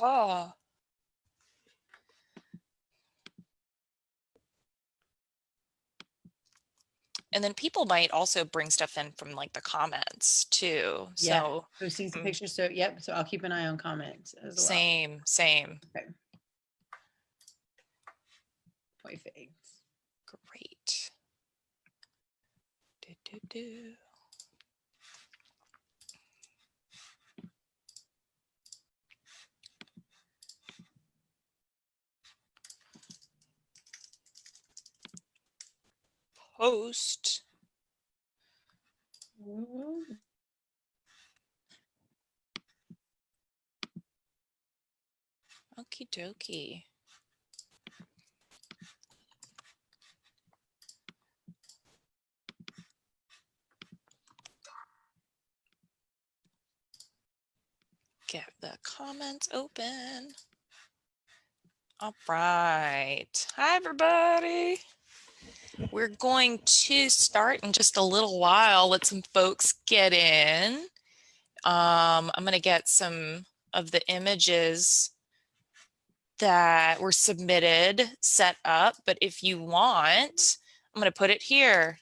Oh. And then people might also bring stuff in from like the comments too. Yeah, So posting some pictures. So yep. So I'll keep an eye on comments as well. same. Okay. Perfect. Great. Do. Post. Okie dokie. Get the comments open. All right. Hi, everybody. We're going to start in just a little while. Let some folks get in. I'm going to get some of the images that were submitted set up, but if you want, I'm going to put it here.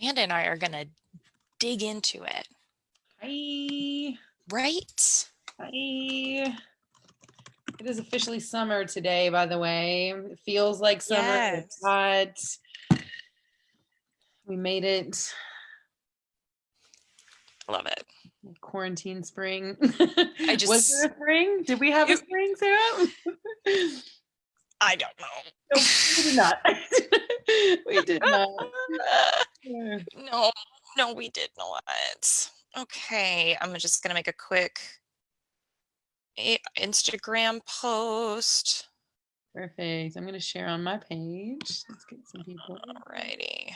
Amanda and I are going to dig into it. Hi. Right? Hi. It is officially summer today, by the way. It feels like summer. Yes. It's hot. We made it. Love it. Quarantine spring. Was there a spring? Did we have a spring, Sarah? I don't know. Nope, we did not. We did not. No, we did not. Okay, I'm just gonna make a quick Instagram post. Perfect. I'm gonna share on my page. Let's get some people. Alrighty.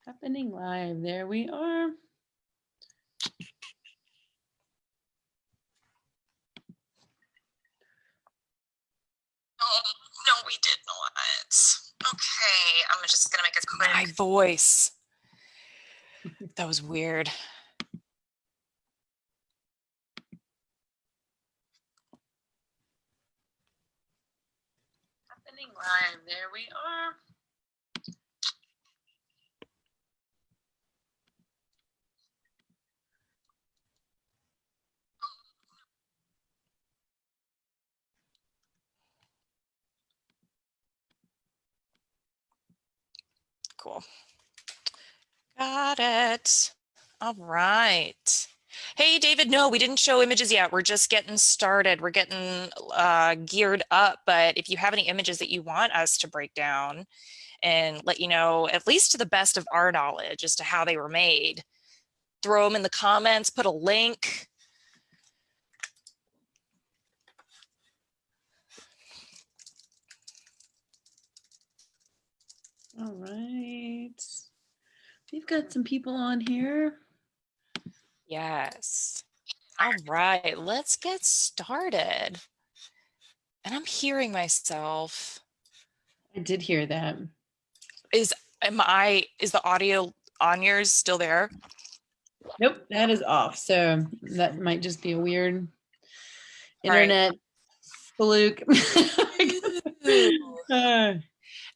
Happening live. There we are. No, we did not. Okay, I'm just gonna make a quick. My voice. That was weird. Happening live. There we are. Cool. Got it. All right. Hey, David, no, we didn't show images yet. We're just getting started. We're getting geared up. But if you have any images that you want us to break down and let you know, at least to the best of our knowledge as to how they were made, throw them in the comments, put a link. All right. We've got some people on here. Yes. All right, let's get started. And I'm hearing myself. I did hear that. Is the audio on yours still there? Nope, that is off. So that might just be a weird internet fluke.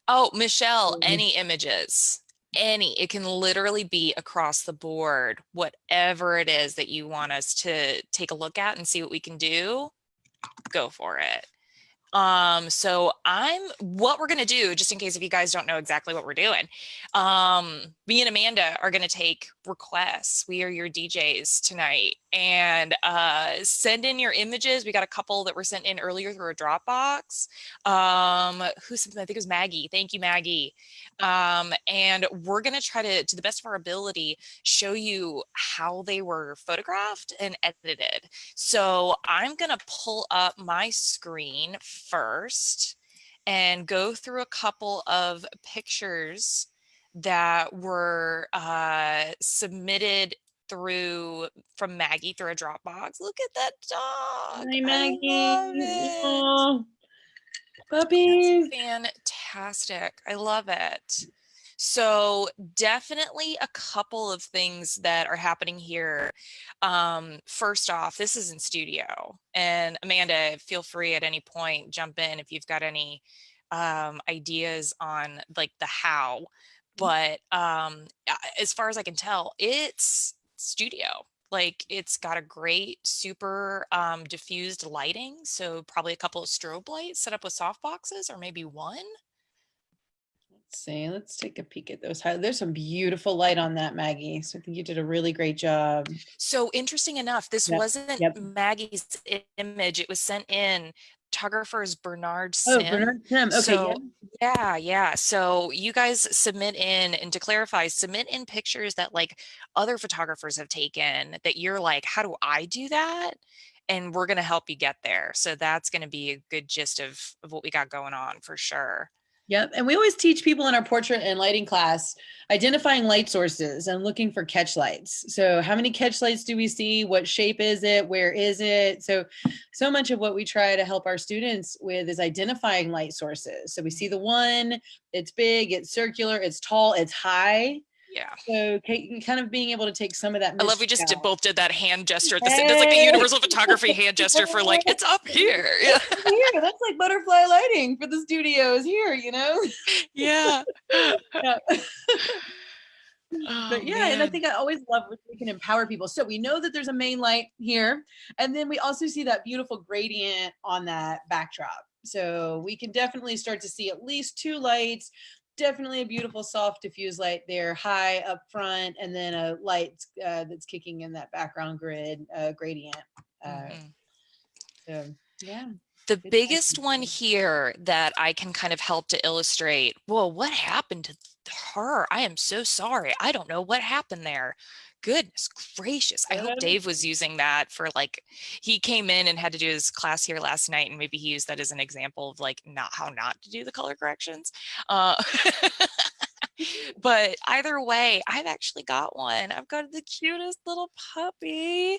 Oh, Michelle, any images? Any. It can literally be across the board, whatever it is that you want us to take a look at and see what we can do, go for it. So what we're gonna do, just in case if you guys don't know exactly what we're doing, me and Amanda are gonna take requests. We are your DJs tonight, and send in your images. We got a couple that were sent in earlier through a Dropbox. Who sent them? I think it was Maggie. Thank you, Maggie. And we're gonna try to the best of our ability, show you how they were photographed and edited. So I'm gonna pull up my screen first and go through a couple of pictures that were submitted from Maggie through a Dropbox. Look at that dog. Hi, Maggie. I love it. Puppies. Fantastic. I love it. So definitely a couple of things that are happening here. First off, this is in studio, and Amanda, feel free at any point, jump in if you've got any ideas on like the how. But as far as I can tell, it's studio. Like it's got a great, super diffused lighting. So probably a couple of strobe lights set up with soft boxes, or maybe one. Let's see. Let's take a peek at those. There's some beautiful light on that, Maggie. So I think you did a really great job. So interesting enough, this Yep. wasn't Yep. Maggie's image. It was sent in. Photographer is Bernard Oh, Sim. Bernard Tim. Okay. So Yep. yeah. So you guys submit in, and to clarify, submit in pictures that like other photographers have taken that you're like, how do I do that? And we're going to help you get there. So that's going to be a good gist of what we got going on for sure. Yep. And we always teach people in our portrait and lighting class identifying light sources and looking for catch lights. So, how many catch lights do we see? What shape is it? Where is it? So much of what we try to help our students with is identifying light sources. So, we see the one, it's big, it's circular, it's tall, it's high. Yeah. So, kind of being able to take some of that I love we mystery just out. both did that hand gesture at the same. That's like the Hey, universal photography hand gesture for like, it's up here. Yeah. here, that's like butterfly lighting for the studios here, you know? Yeah. Yeah. Oh But yeah, and I man. think I always love when we can empower people. So we know that there's a main light here, and then we also see that beautiful gradient on that backdrop. So we can definitely start to see at least two lights, definitely a beautiful soft diffuse light there, high up front, and then a light that's kicking in that background grid gradient. Uh, Mhm. so yeah, The good biggest one lighting. here that I can kind of help to illustrate, well, what happened to her? I am so sorry. I don't know what happened there. Goodness gracious. I hope Dave was using that for like, he came in and had to do his class here last night, and maybe he used that as an example of like not how not to do the color corrections. Uh, but either way, I've actually got one. I've got the cutest little puppy.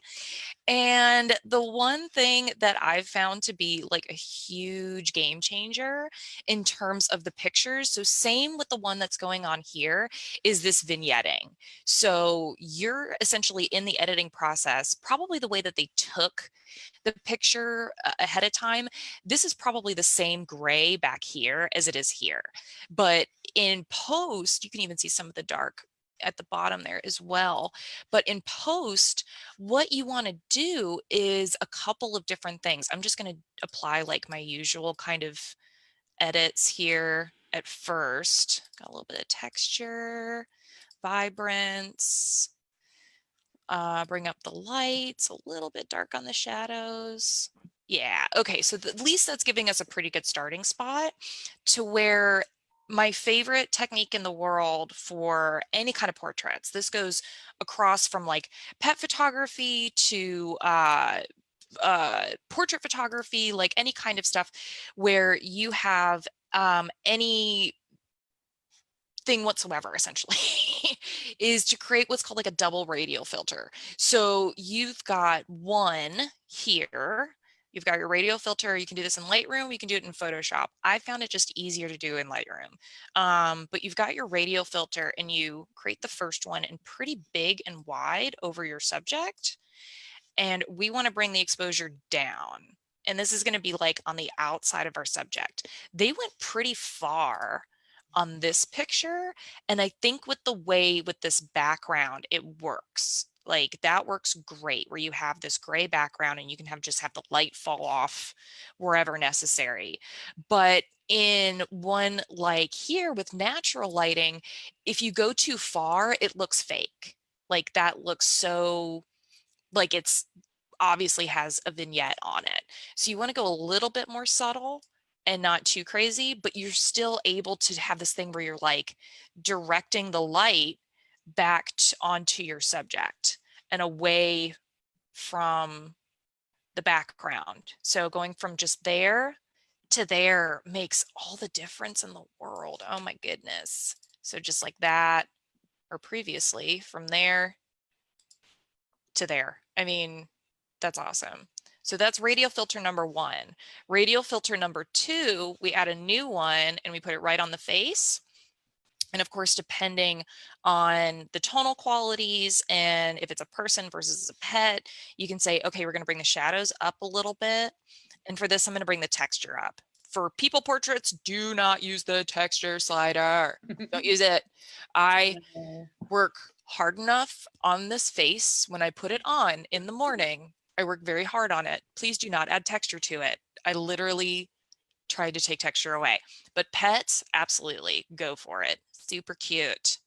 And the one thing that I've found to be like a huge game changer in terms of the pictures, so same with the one that's going on here, is this vignetting. So you're essentially in the editing process, probably the way that they took the picture ahead of time. This is probably the same gray back here as it is here. But in post, you can even see some of the dark at the bottom there as well. But in post, what you want to do is a couple of different things. I'm just going to apply like my usual kind of edits here at first. Got a little bit of texture, vibrance, bring up the lights, a little bit dark on the shadows. Yeah, okay, so at least that's giving us a pretty good starting spot to where my favorite technique in the world for any kind of portraits, this goes across from like pet photography to portrait photography, like any kind of stuff where you have any thing whatsoever essentially is to create what's called like a double radial filter. So you've got one here, you've got your radial filter. You can do this in Lightroom, you can do it in Photoshop. I found it just easier to do in Lightroom. But you've got your radial filter and you create the first one in pretty big and wide over your subject. And we want to bring the exposure down. And this is going to be like on the outside of our subject. They went pretty far on this picture. And I think with the way with this background, it works. Like that works great where you have this gray background and you can have just have the light fall off wherever necessary. But in one like here with natural lighting, if you go too far, it looks fake. Like that looks so like it's obviously has a vignette on it. So you want to go a little bit more subtle and not too crazy, but you're still able to have this thing where you're like directing the light back onto your subject and away from the background. So going from just there to there makes all the difference in the world. Oh my goodness. So just like that, or previously from there to there. I mean, that's awesome. So that's radial filter number 1. Radial filter number 2, we add a new one and we put it right on the face. And of course, depending on the tonal qualities and if it's a person versus a pet, you can say, okay, we're going to bring the shadows up a little bit. And for this, I'm going to bring the texture up. For people portraits, do not use the texture slider. Don't use it. I work hard enough on this face when I put it on in the morning. I work very hard on it. Please do not add texture to it. I literally tried to take texture away, but pets, absolutely go for it. Super cute.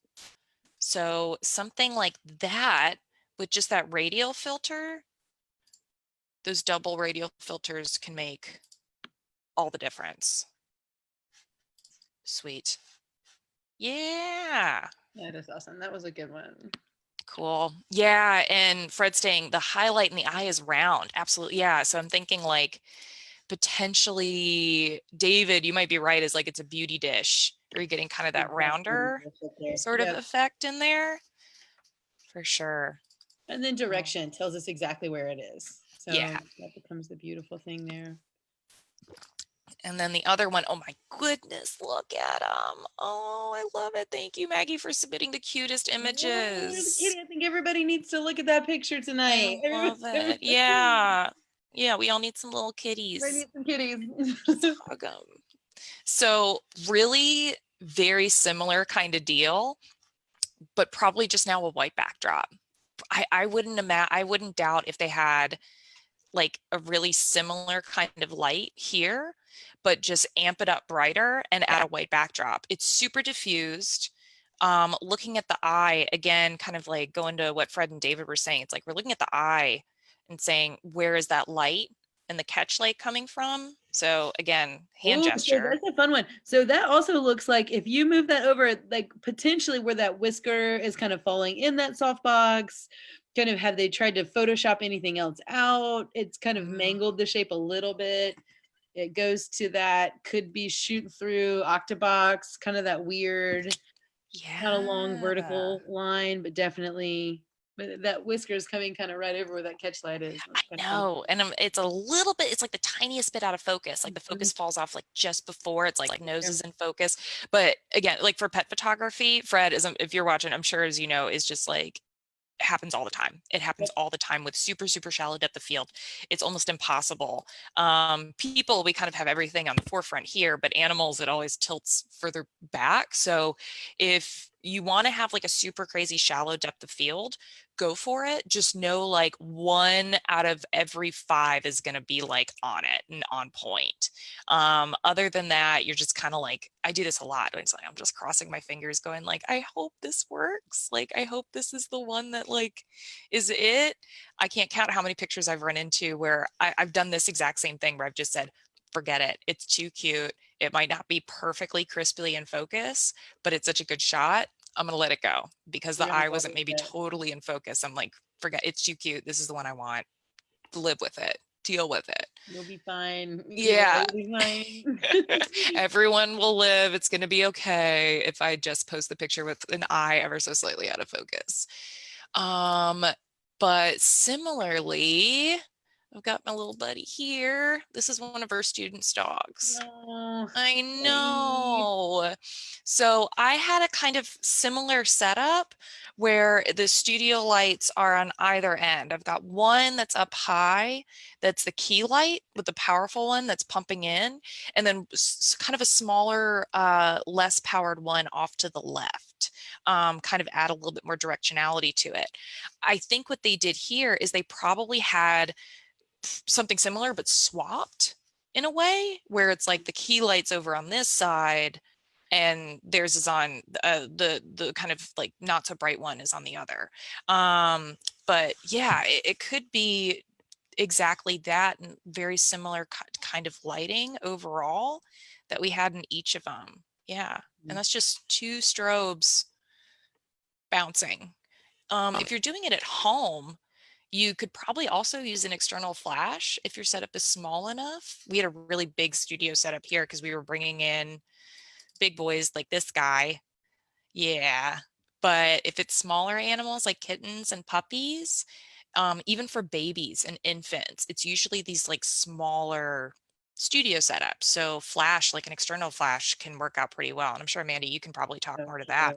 So something like that with just that radial filter, those double radial filters can make all the difference. Sweet. Yeah. That is awesome. That was a good one. Cool. Yeah. And Fred's saying the highlight in the eye is round. Absolutely. Yeah. So I'm thinking like potentially, David, you might be right, is like it's a beauty dish. Are you getting kind of that rounder sort of effect in there? For sure. And then direction tells us exactly where it is. So Yeah. that becomes the beautiful thing there. And then the other one, oh my goodness, look at them. Oh, I love it. Thank you, Maggie, for submitting the cutest images. I think everybody needs to look at that picture tonight. I love it. Yeah. Yeah, we all need some little kitties. We need some kitties. Just hug them. So really very similar kind of deal, but probably just now a white backdrop. I wouldn't doubt if they had like a really similar kind of light here, but just amp it up brighter and add a white backdrop. It's super diffused. Looking at the eye, again, kind of like going to what Fred and David were saying, it's like we're looking at the eye and saying, where is that light and the catch light coming from? So again, hand gesture. So that's a fun one. So that also looks like if you move that over, like potentially where that whisker is kind of falling in that softbox, kind of have they tried to Photoshop anything else out? It's kind of mangled the shape a little bit. It goes to that could be shoot through octobox, kind of that weird, not a long vertical line, but definitely that whisker is coming kind of right over where that catch light is. I know, and it's a little bit, it's like the tiniest bit out of focus, like the focus falls off like just before, it's like nose is in focus. But again, like for pet photography, Fred is, if you're watching, I'm sure as you know, is just like happens all the time. It happens all the time with super, super shallow depth of field. It's almost impossible. People, we kind of have everything on the forefront here, but animals, it always tilts further back. So if you want to have like a super crazy shallow depth of field, go for it. Just know like 1 out of every 5 is going to be like on it and on point. Other than that, you're just kind of like, I do this a lot. It's like, I'm just crossing my fingers going like, I hope this works. Like, I hope this is the one that like is it. I can't count how many pictures I've run into where I've done this exact same thing where I've just said, forget it. It's too cute. It might not be perfectly crisply in focus, but it's such a good shot. I'm going to let it go because the eye wasn't maybe totally in focus. I'm like, forget, it's too cute. This is the one I want. Live with it. Deal with it. You'll be fine. Yeah. You'll be fine. Everyone will live. It's going to be okay if I just post the picture with an eye ever so slightly out of focus. But similarly, I've got my little buddy here. This is one of our students' dogs. Oh, I know. So I had a kind of similar setup where the studio lights are on either end. I've got one that's up high, that's the key light with the powerful one that's pumping in, and then kind of a smaller, less powered one off to the left. Kind of add a little bit more directionality to it. I think what they did here is they probably had something similar but swapped in a way where it's like the key light's over on this side and theirs is on the kind of like not so bright one is on the other. But yeah, it could be exactly that and very similar kind of lighting overall that we had in each of them. Yeah, and that's just 2 strobes bouncing. If you're doing it at home, you could probably also use an external flash if your setup is small enough. We had a really big studio setup here because we were bringing in big boys like this guy. Yeah. But if it's smaller animals like kittens and puppies, even for babies and infants, it's usually these like smaller studio setups. So flash, like an external flash, can work out pretty well. And I'm sure, Amanda, you can probably talk more to that.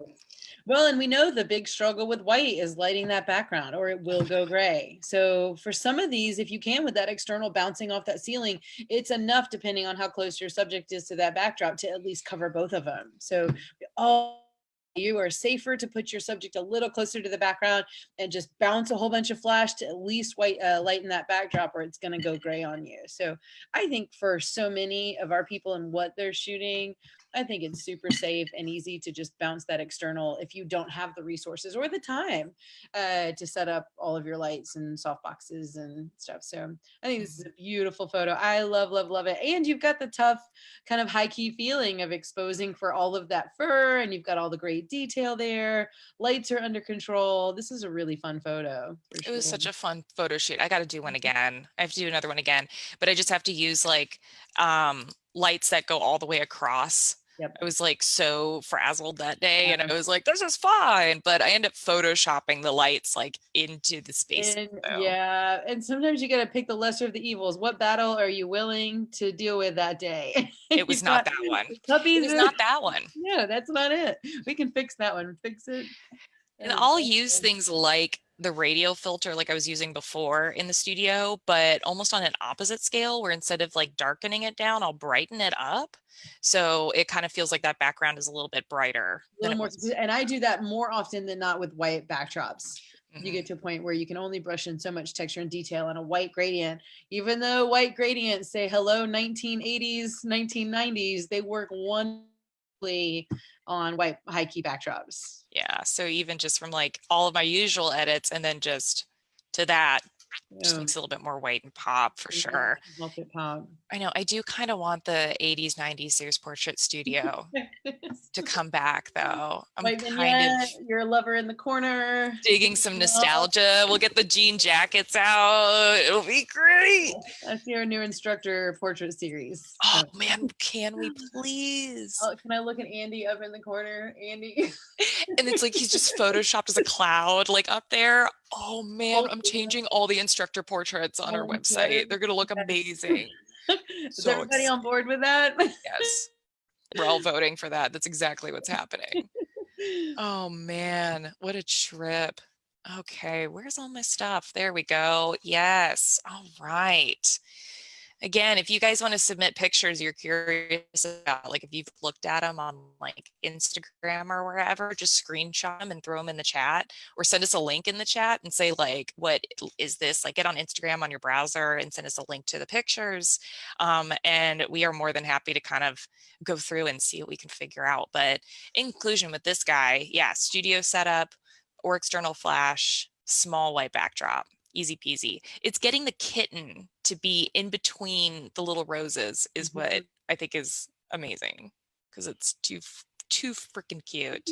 Well, and we know the big struggle with white is lighting that background or it will go gray. So for some of these, if you can with that external bouncing off that ceiling, it's enough depending on how close your subject is to that backdrop to at least cover both of them. So all you are safer to put your subject a little closer to the background and just bounce a whole bunch of flash to at least lighten that backdrop or it's going to go gray on you. So I think for so many of our people and what they're shooting, I think it's super safe and easy to just bounce that external if you don't have the resources or the time to set up all of your lights and soft boxes and stuff. So I think this is a beautiful photo. I love, love, love it. And you've got the tough kind of high key feeling of exposing for all of that fur and you've got all the great detail there. Lights are under control. This is a really fun photo. It was such a fun photo shoot. I got to do one again. I have to do another one again, but I just have to use like lights that go all the way across. Yep. I was like so frazzled that day and I was like, this is fine. But I end up photoshopping the lights like into the space. Yeah. And sometimes you got to pick the lesser of the evils. What battle are you willing to deal with that day? It was not that one. Puppies. It was not that one. Yeah, that's not it. We can fix that one. Fix it. And I'll use things like the radial filter like I was using before in the studio, but almost on an opposite scale where instead of like darkening it down, I'll brighten it up. So it kind of feels like that background is a little bit brighter. A little more, and I do that more often than not with white backdrops. You get to a point where you can only brush in so much texture and detail on a white gradient. Even though white gradients say hello 1980s, 1990s, they work wonderfully on white high key backdrops. Yeah, so even just from like all of my usual edits and then just to that, just makes it a little bit more white and pop for sure. Pop. I know, I do kind of want the 80s, 90s Sears Portrait Studio to come back though. I'm kind of you're a lover in the corner. Digging some nostalgia. We'll get the jean jackets out. It'll be great. That's your new instructor portrait series. Oh man, can we please? Oh, can I look at Andy up in the corner? Andy. And it's like he's just photoshopped as a cloud like up there. Oh man, I'm changing all the instructor portraits on our website. They're gonna look amazing. Is everybody on board with that? Yes. We're all voting for that. That's exactly what's happening. Oh man, what a trip. Okay, where's all my stuff? There we go. Yes. All right. Again, if you guys want to submit pictures you're curious about, like if you've looked at them on like Instagram or wherever, just screenshot them and throw them in the chat or send us a link in the chat and say like, what is this? Like get on Instagram on your browser and send us a link to the pictures. And we are more than happy to kind of go through and see what we can figure out. But in conclusion with this guy, yeah, studio setup or external flash, small white backdrop. Easy peasy. It's getting the kitten to be in between the little roses is what I think is amazing because it's too freaking cute.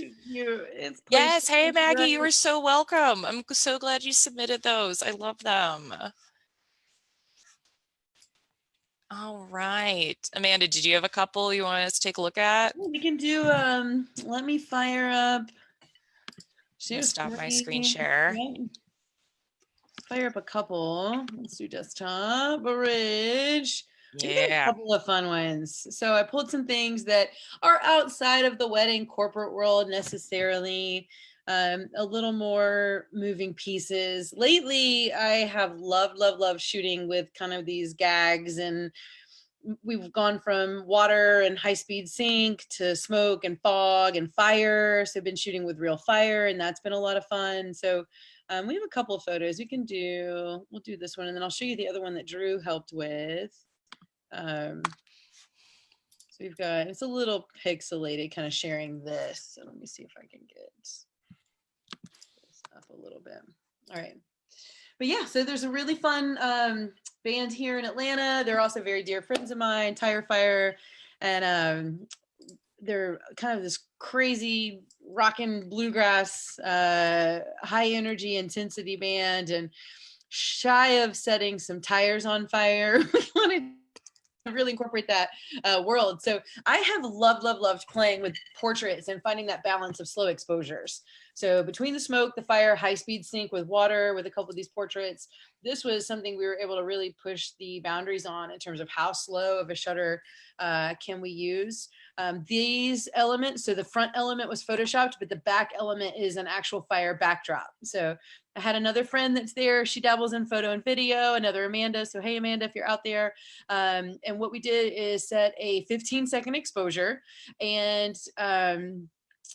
Yes. Hey, Maggie, you are so welcome. I'm so glad you submitted those. I love them. All right. Amanda, did you have a couple you want us to take a look at? We can do, let me fire up. Stop my screen share. Fire up a couple. Let's do desktop, bridge. Yeah. A couple of fun ones. So I pulled some things that are outside of the wedding corporate world necessarily. A little more moving pieces. Lately, I have loved shooting with kind of these gags, and we've gone from water and high-speed sync to smoke and fog and fire. So I've been shooting with real fire, and that's been a lot of fun. So we have a couple of photos we'll do this one, and then I'll show you the other one that Drew helped with. So we've got, it's a little pixelated kind of sharing this. So let me see if I can get this up a little bit. All right. But yeah, so there's a really fun band here in Atlanta. They're also very dear friends of mine, Tire Fire. And they're kind of this crazy rockin' bluegrass, high energy intensity band, and shy of setting some tires on fire. We wanted to really incorporate that world. So I have loved playing with portraits and finding that balance of slow exposures. So between the smoke, the fire, high-speed sync with water, with a couple of these portraits, this was something we were able to really push the boundaries on in terms of how slow of a shutter can we use. These elements, so the front element was photoshopped, but the back element is an actual fire backdrop. So I had another friend that's there. She dabbles in photo and video, another Amanda. So hey, Amanda, if you're out there. And what we did is set a 15-second exposure, and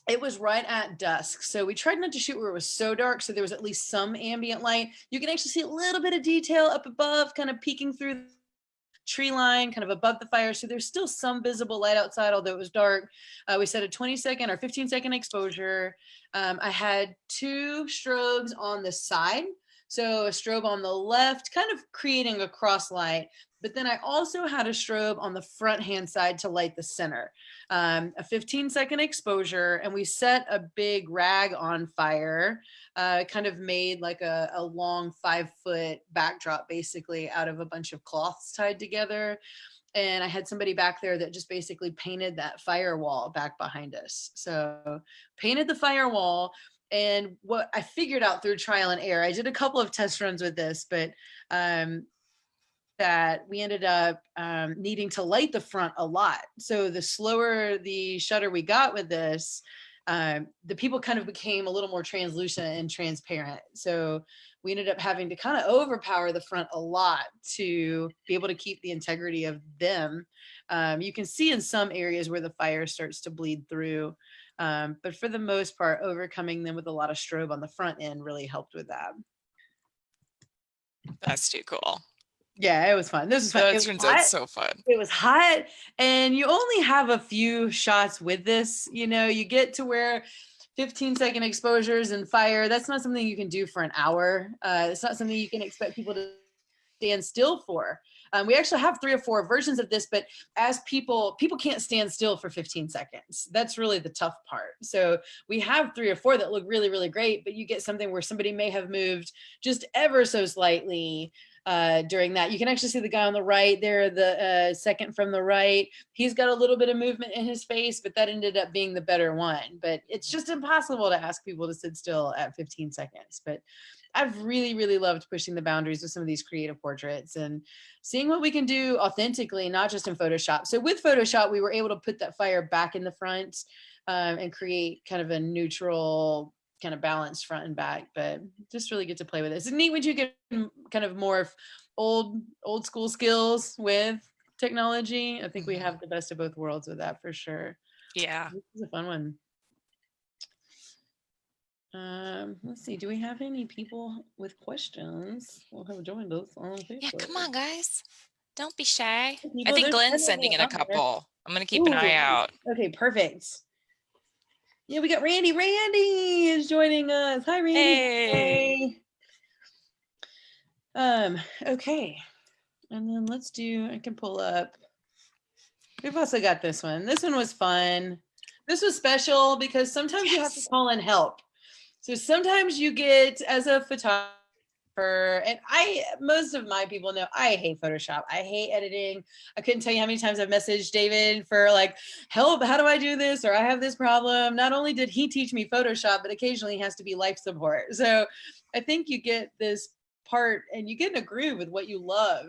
it was right at dusk. So we tried not to shoot where it was so dark, so there was at least some ambient light. You can actually see a little bit of detail up above, kind of peeking through the tree line, kind of above the fire. So there's still some visible light outside, although it was dark. We set a 20-second or 15-second exposure. I had 2 strobes on the side. So a strobe on the left, kind of creating a cross light. But then I also had a strobe on the front hand side to light the center. A 15-second exposure, and we set a big rag on fire, kind of made like a long 5-foot backdrop basically out of a bunch of cloths tied together. And I had somebody back there that just basically painted that firewall back behind us. So painted the firewall. And what I figured out through trial and error, I did a couple of test runs with this, but that we ended up needing to light the front a lot. So the slower the shutter we got with this, the people kind of became a little more translucent and transparent. So we ended up having to kind of overpower the front a lot to be able to keep the integrity of them. You can see in some areas where the fire starts to bleed through. But for the most part, overcoming them with a lot of strobe on the front end really helped with that. That's too cool. Yeah, it was fun. This was fun. It That was turns out hot. so fun. It was hot, and you only have a few shots with this. You know, you get to where 15-second exposures and fire, that's not something you can do for an hour. It's not something you can expect people to stand still for. We actually have 3 or 4 versions of this, but as people can't stand still for 15 seconds. That's really the tough part. So we have 3 or 4 that look really, really great, but you get something where somebody may have moved just ever so slightly during that. You can actually see the guy on the right there, the second from the right. He's got a little bit of movement in his face, but that ended up being the better one. But it's just impossible to ask people to sit still at 15 seconds. But I've really, really loved pushing the boundaries with some of these creative portraits and seeing what we can do authentically, not just in Photoshop. So with Photoshop, we were able to put that fire back in the front and create kind of a neutral, kind of balanced front and back, but just really get to play with it. It's neat when you get kind of more old school skills with technology. I think we have the best of both worlds with that for sure. Yeah. This is a fun one. Let's see. Do we have any people with questions who have joined us on Facebook? Yeah, come on, guys. Don't be shy. I People, think there's Glenn's plenty sending in a out there. couple. I'm going to keep an Ooh, eye out. okay, perfect. Yeah, we got Randy. Randy is joining us. Hi, Randy. Hey. Okay. And then let's do, I can pull up. We've also got this one. This one was fun. This was special because sometimes you have to call in help. So sometimes you get, as a photographer, and most of my people know I hate Photoshop. I hate editing. I couldn't tell you how many times I've messaged David for like, help, how do I do this? Or I have this problem. Not only did he teach me Photoshop, but occasionally he has to be life support. So I think you get this part and you get in a groove with what you love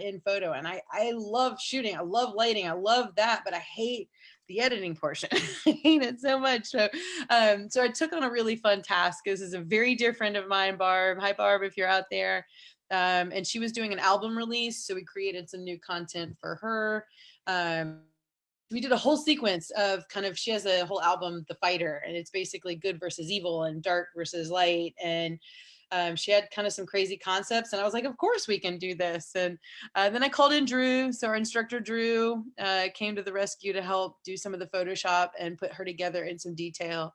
in photo. And I love shooting. I love lighting. I love that, but I hate the editing portion. I hate it so much. So I took on a really fun task. This is a very dear friend of mine, Barb. Hi, Barb, if you're out there. And she was doing an album release. So we created some new content for her. We did a whole sequence of kind of, she has a whole album, The Fighter, and it's basically good versus evil and dark versus light. And she had kind of some crazy concepts, and I was like, of course we can do this. And then I called in Drew. So our instructor, Drew, came to the rescue to help do some of the Photoshop and put her together in some detail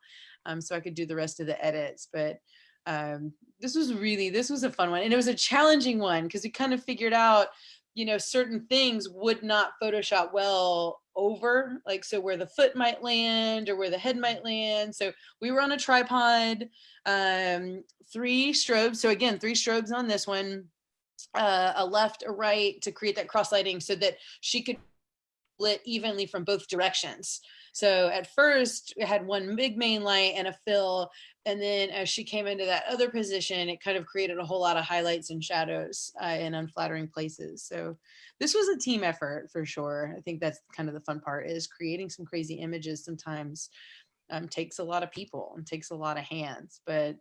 so I could do the rest of the edits. But this was a fun one. And it was a challenging one because we kind of figured out, you know, certain things would not Photoshop well over, like, so where the foot might land or where the head might land. So we were on a tripod, 3 strobes. So again, 3 strobes on this one, a left, a right to create that cross lighting so that she could lit evenly from both directions. So at first it had one big main light and a fill. And then as she came into that other position, it kind of created a whole lot of highlights and shadows in unflattering places. So this was a team effort for sure. I think that's kind of the fun part, is creating some crazy images sometimes takes a lot of people and takes a lot of hands. But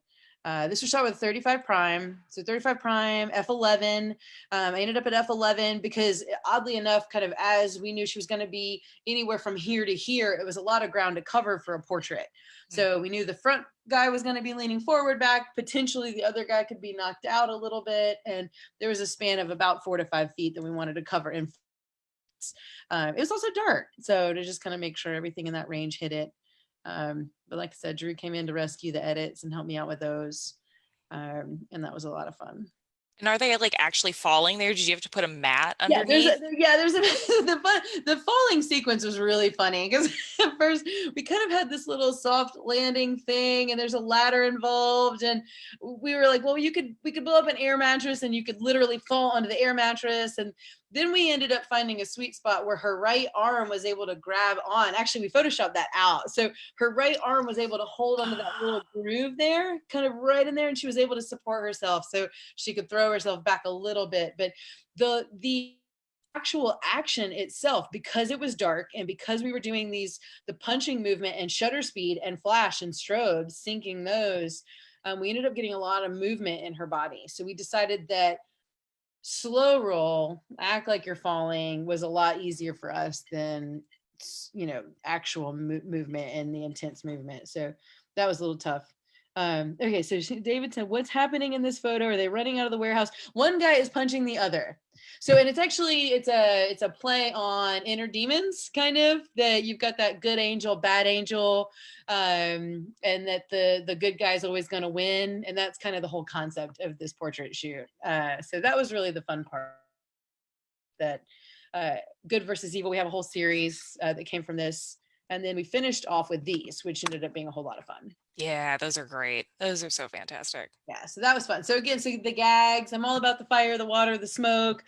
this was shot with 35 prime. So 35 prime, F11. I ended up at F11 because oddly enough, kind of as we knew she was going to be anywhere from here to here, it was a lot of ground to cover for a portrait. So we knew the front guy was going to be leaning forward back. Potentially the other guy could be knocked out a little bit. And there was a span of about 4 to 5 feet that we wanted to cover. And it was also dark. So to just kind of make sure everything in that range hit it. But like I said, Drew came in to rescue the edits and help me out with those. And that was a lot of fun. And are they like actually falling there? Did you have to put a mat Yeah, underneath? there's the falling sequence was really funny because at first we kind of had this little soft landing thing and there's a ladder involved, and we were like, well, we could blow up an air mattress and you could literally fall onto the air mattress. And then we ended up finding a sweet spot where her right arm was able to grab on. Actually, we photoshopped that out. So her right arm was able to hold onto that little groove there, kind of right in there, and she was able to support herself so she could throw herself back a little bit. But the actual action itself, because it was dark and because we were doing the punching movement and shutter speed and flash and strobes, syncing those, we ended up getting a lot of movement in her body. So we decided that slow roll, act like you're falling, was a lot easier for us than actual movement and the intense movement. So that was a little tough. Okay, so David said, what's happening in this photo? Are they running out of the warehouse? One guy is punching the other. So, and it's a play on inner demons, kind of, that you've got that good angel, bad angel, and that the good guy is always going to win. And that's kind of the whole concept of this portrait shoot. So that was really the fun part, that good versus evil. We have a whole series that came from this. And then we finished off with these, which ended up being a whole lot of fun. Yeah, those are great. Those are so fantastic. Yeah, so that was fun. So again, so the gags, I'm all about the fire, the water, the smoke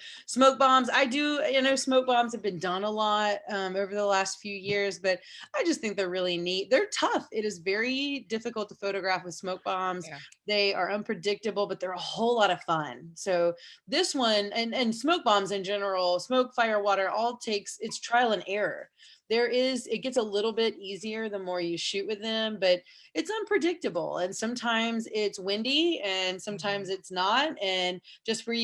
bombs. Smoke bombs have been done a lot over the last few years, but I just think they're really neat. They're tough. It is very difficult to photograph with smoke bombs. Yeah. They are unpredictable, but they're a whole lot of fun. So this one, and smoke bombs in general, smoke, fire, water, all takes, it's trial and error. It gets a little bit easier the more you shoot with them, but it's unpredictable. And sometimes it's windy and sometimes it's not. And just where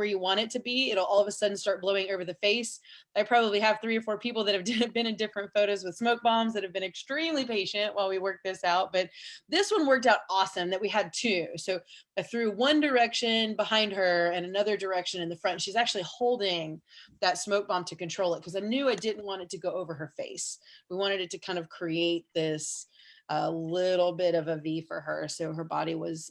you want it to be, it'll all of a sudden start blowing over the face. I probably have 3 or 4 people that have been in different photos with smoke bombs that have been extremely patient while we worked this out. But this one worked out awesome that we had 2. So I threw one direction behind her and another direction in the front. She's actually holding that smoke bomb to control it because I knew I didn't want it to go over her face. We wanted it to kind of create this a little bit of a V for her, so her body was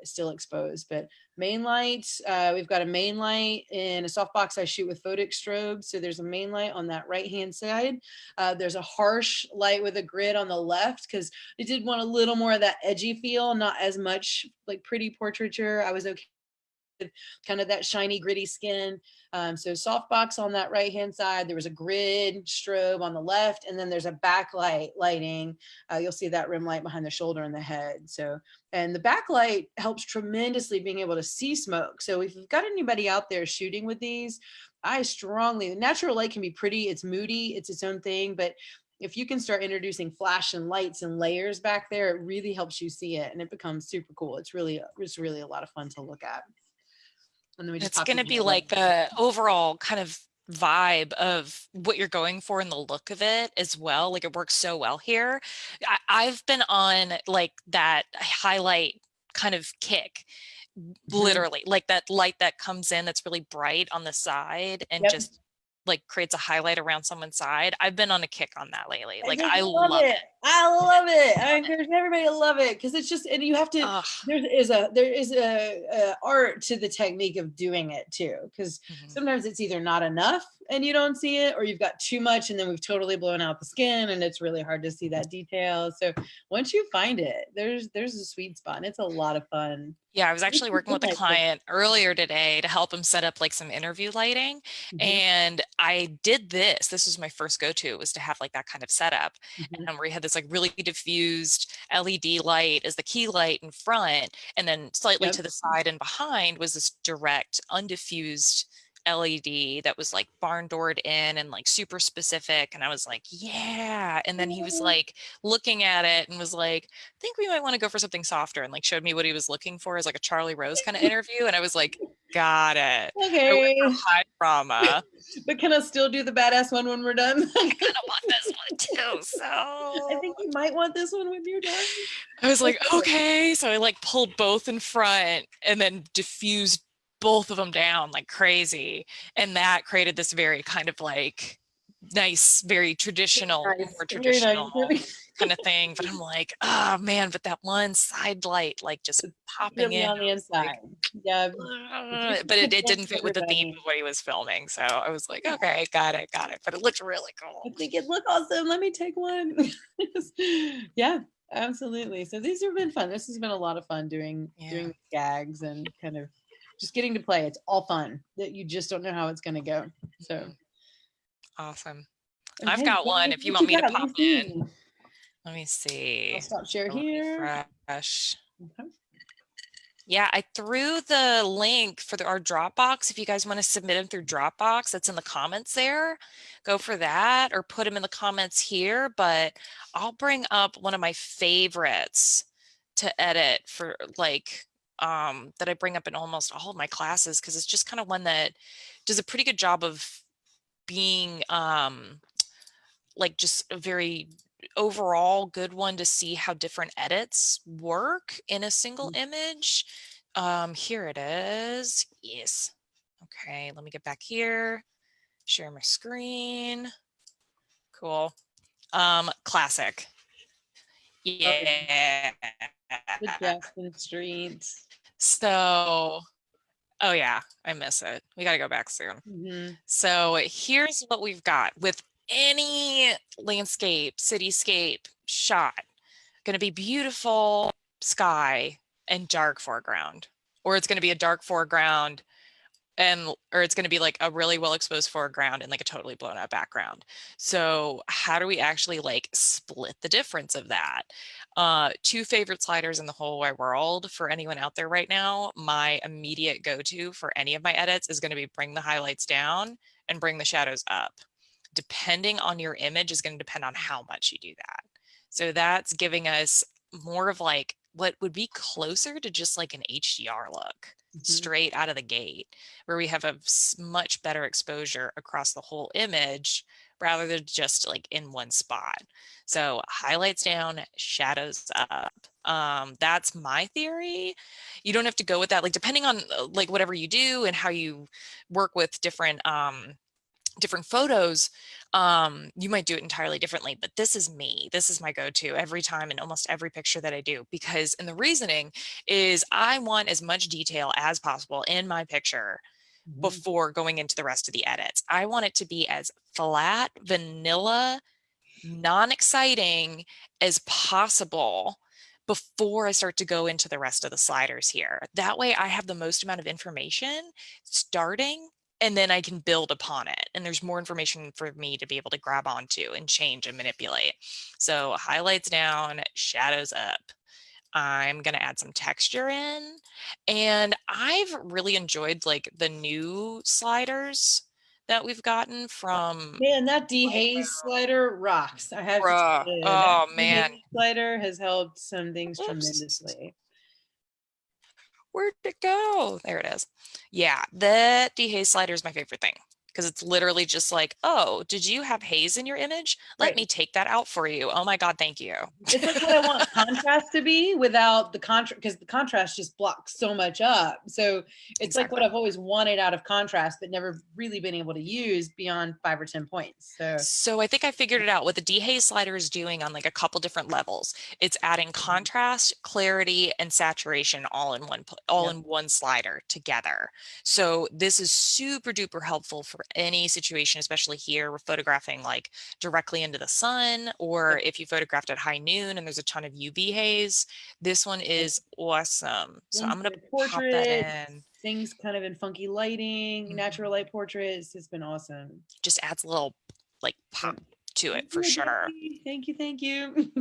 still exposed. But main light, we've got a main light in a softbox I shoot with photic strobe. So there's a main light on that right hand side. There's a harsh light with a grid on the left because I did want a little more of that edgy feel, not as much like pretty portraiture. I was okay with kind of that shiny gritty skin. So softbox on that right hand side, there was a grid strobe on the left, and then there's a backlight lighting. You'll see that rim light behind the shoulder and the head. So, and the backlight helps tremendously being able to see smoke. So if you've got anybody out there shooting with these, natural light can be pretty, it's moody, it's its own thing, but if you can start introducing flash and lights and layers back there, it really helps you see it and it becomes super cool. It's really a lot of fun to look at. And then we just It's going to be like the overall kind of vibe of what you're going for in the look of it as well. Like it works so well here. I've been on like that highlight kind of kick, literally like that light that comes in that's really bright on the side and just like creates a highlight around someone's side. I've been on a kick on that lately. Like I love it. I love it. I encourage everybody to love it because it's just, and you have to, there is a art to the technique of doing it too. Because sometimes it's either not enough and you don't see it, or you've got too much and then we've totally blown out the skin and it's really hard to see that detail. So once you find it, there's a sweet spot and it's a lot of fun. Yeah, I was actually working with a Like this. client earlier today to help him set up like some interview lighting. Mhm, And I did this. This was my first go-to, was to have like that kind of setup. mhm. And where you had this like really diffused LED light as the key light in front, and then slightly Yep. to the side and behind was this direct undiffused LED that was like barn doored in and like super specific. And I was like, yeah. And then he was like looking at it and was like, think we might want to go for something softer, and like showed me what he was looking for as like a Charlie Rose kind of interview. And I was like, got it. I went for Okay. high drama. But can I still do the badass one when we're done? I kind of want this one too. I So think you might want this one when you're done. I was like, Okay. okay. So I like pulled both in front and then diffused both of them down like crazy. And that created this very kind of like nice, very traditional, Nice. more Very traditional nice. kind of thing. But I'm like, oh man, but that one side light, like just popping Really in, on the I was like, inside. Yeah. If you "Ugh," can but it convince didn't fit with the theme everybody. of what he was filming. So I was like, okay, got it, got it. But it looked really I cool. think it look awesome. Let me take one. Yeah, absolutely. So these have been fun. This has been a lot of fun Yeah. doing gags and kind of just getting to play. It's all fun that you just don't know how it's going to go. So Mhm. Awesome. I've okay, got one if you what want you me to got? Let pop me in. see. Let me I'll see. stop share I will here. refresh. Okay. Yeah, I threw the link for our Dropbox. If you guys want to submit them through Dropbox, that's in the comments there. Go for that or put them in the comments here. But I'll bring up one of my favorites to edit for like that I bring up in almost all of my classes because it's just kind of one that does a pretty good job of being like just a very overall good one to see how different edits work in a single image. Here it is. Yes. Okay, let me get back here. Share my screen. Cool. Classic. Oh, yeah. Yeah. The Jackson Street. So, oh yeah, I miss it. We got to go back soon. Mhm. So here's what we've got with any landscape, cityscape shot. Going to be beautiful sky and dark foreground, or it's going to be a dark foreground and or it's going to be like a really well exposed foreground and like a totally blown out background. So how do we actually like split the difference of that? Two favorite sliders in the whole wide world for anyone out there right now. My immediate go-to for any of my edits is going to be bring the highlights down and bring the shadows up. Depending on your image is going to depend on how much you do that. So that's giving us more of like what would be closer to just like an HDR look Mhm. straight out of the gate, where we have a much better exposure across the whole image rather than just like in one spot. So highlights down, shadows up. That's my theory. You don't have to go with that, like depending on like whatever you do and how you work with different photos, you might do it entirely differently, but this is me. This is my go-to every time in almost every picture that I do, because, and the reasoning is I want as much detail as possible in my picture Mhm. before going into the rest of the edits. I want it to be as flat, vanilla, non-exciting as possible before I start to go into the rest of the sliders here. That way I have the most amount of information starting and then I can build upon it. And there's more information for me to be able to grab onto and change and manipulate. So highlights down, shadows up. I'm going to add some texture in. And I've really enjoyed like the new sliders that we've gotten from Man, that D Hayes slider rocks. I have to tell Bruh. you, that Oh D man. Hayes slider has helped some things Oops. tremendously. Where'd it go? There it is. Yeah, that dehaze slider is my favorite thing because it's literally just like, oh, did you have haze in your image? Let Right. me take that out for you. Oh my God, thank you. It's like what I want contrast to be without the contrast, because the contrast just blocks so much up. So it's like what Exactly. I've always wanted out of contrast, but never really been able to use beyond 5 or 10 points. So So I think I figured it out. What the dehaze slider is doing on like a couple different levels. It's adding mhm. contrast, clarity, and saturation all in one Yep. slider together. So this is super duper helpful for for any situation, especially here, we're photographing like directly into the sun, or if you photographed at high noon and there's a ton of UV haze, this one is awesome. So I'm One's going to good pop that portraits, in. things kind of in funky lighting, natural Mhm. light portraits. It's been awesome. Just adds a little like Yep. pop to it Thank for you, sure. Debbie. Thank you. Thank you.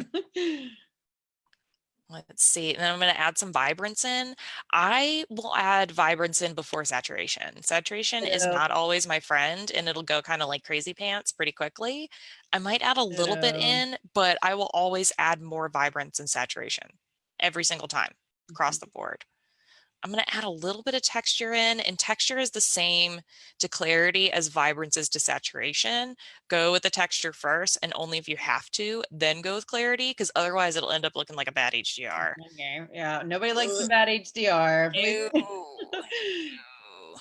Let's see. And then I'm going to add some vibrance in. I will add vibrance in before saturation. Saturation is Ditto. not always my friend, and it'll go kind of like crazy pants pretty quickly. I might add a little bit Ditto. in, but I will always add more vibrance and saturation every single time across the board. I'm going to add a little bit of texture in, and texture is the same to clarity as vibrance is to saturation. Go with the texture first, and only if you have to, then go with clarity, because otherwise it'll end up looking like a bad HDR. Okay. Yeah. Nobody likes some Ugh, bad HDR. Believe no, me. no.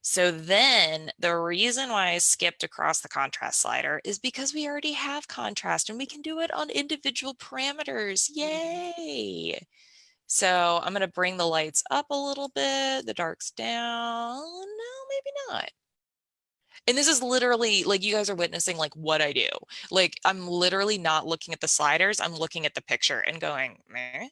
So then the reason why I skipped across the contrast slider is because we already have contrast and we can do it on individual parameters. Yay! So I'm going to bring the lights up a little bit, the darks down. No, maybe not. And this is literally like you guys are witnessing like what I do. Like I'm literally not looking at the sliders. I'm looking at the picture and going, eh,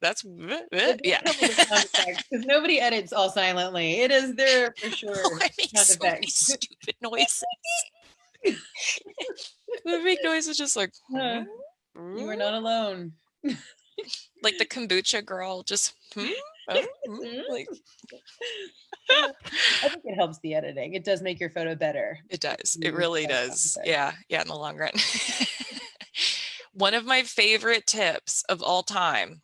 that's, It yeah. does come with a sound effect because nobody edits all silently. It is there for sure. I make Sound so many effects. stupid noises. The big noise is just like, Uh, you are not alone. like the kombucha girl, just, like, I think it helps the editing. It does make your photo better. it does. It You really have sound does. effects. Yeah. Yeah. In the long run. One of my favorite tips of all time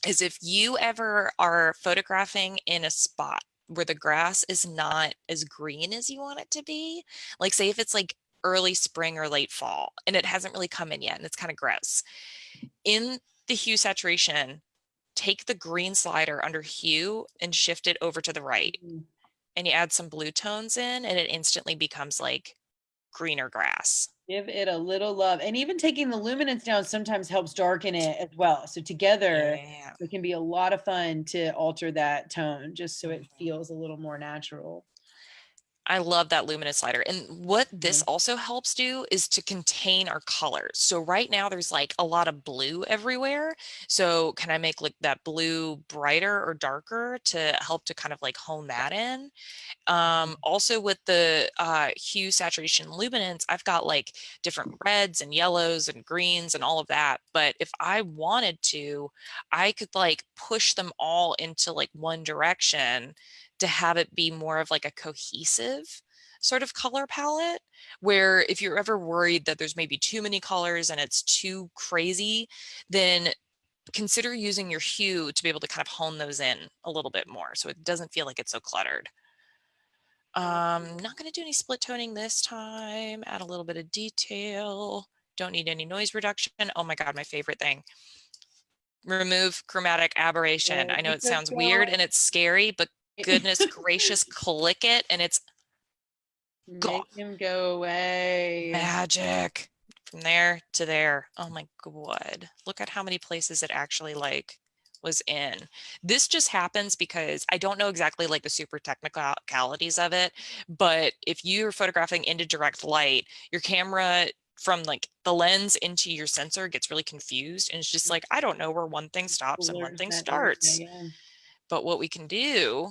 is if you ever are photographing in a spot where the grass is not as green as you want it to be, like say if it's like early spring or late fall and it hasn't really come in yet and it's kind of gross, in the hue saturation, take the green slider under hue and shift it over to the right. Mhm. And you add some blue tones in and it instantly becomes like greener grass. Give it a little love. And even taking the luminance down sometimes helps darken it as well. So together, Yeah. it can be a lot of fun to alter that tone just so it Mhm. feels a little more natural. I love that luminous slider. And what this Mhm. also helps do is to contain our colors. So right now there's like a lot of blue everywhere. So can I make like that blue brighter or darker to help to kind of like hone that in? Also with the hue saturation luminance, I've got like different reds and yellows and greens and all of that. But if I wanted to, I could like push them all into like one direction to have it be more of like a cohesive sort of color palette, where if you're ever worried that there's maybe too many colors and it's too crazy, then consider using your hue to be able to kind of hone those in a little bit more so it doesn't feel like it's so cluttered. Not going to do any split toning this time. Add a little bit of detail. Don't need any noise reduction. Oh my God, my favorite thing. Remove chromatic aberration. I know it sounds weird and it's scary, but goodness gracious, click it and it's gone. Make him go away. Magic. From there to there. Oh my God. Look at how many places it actually like was in. This just happens because I don't know exactly like the super technicalities of it, but if you're photographing into direct light, your camera from like the lens into your sensor gets really confused and it's just like, I don't know where one thing stops and one Alert thing that area, starts. yeah. But what we can do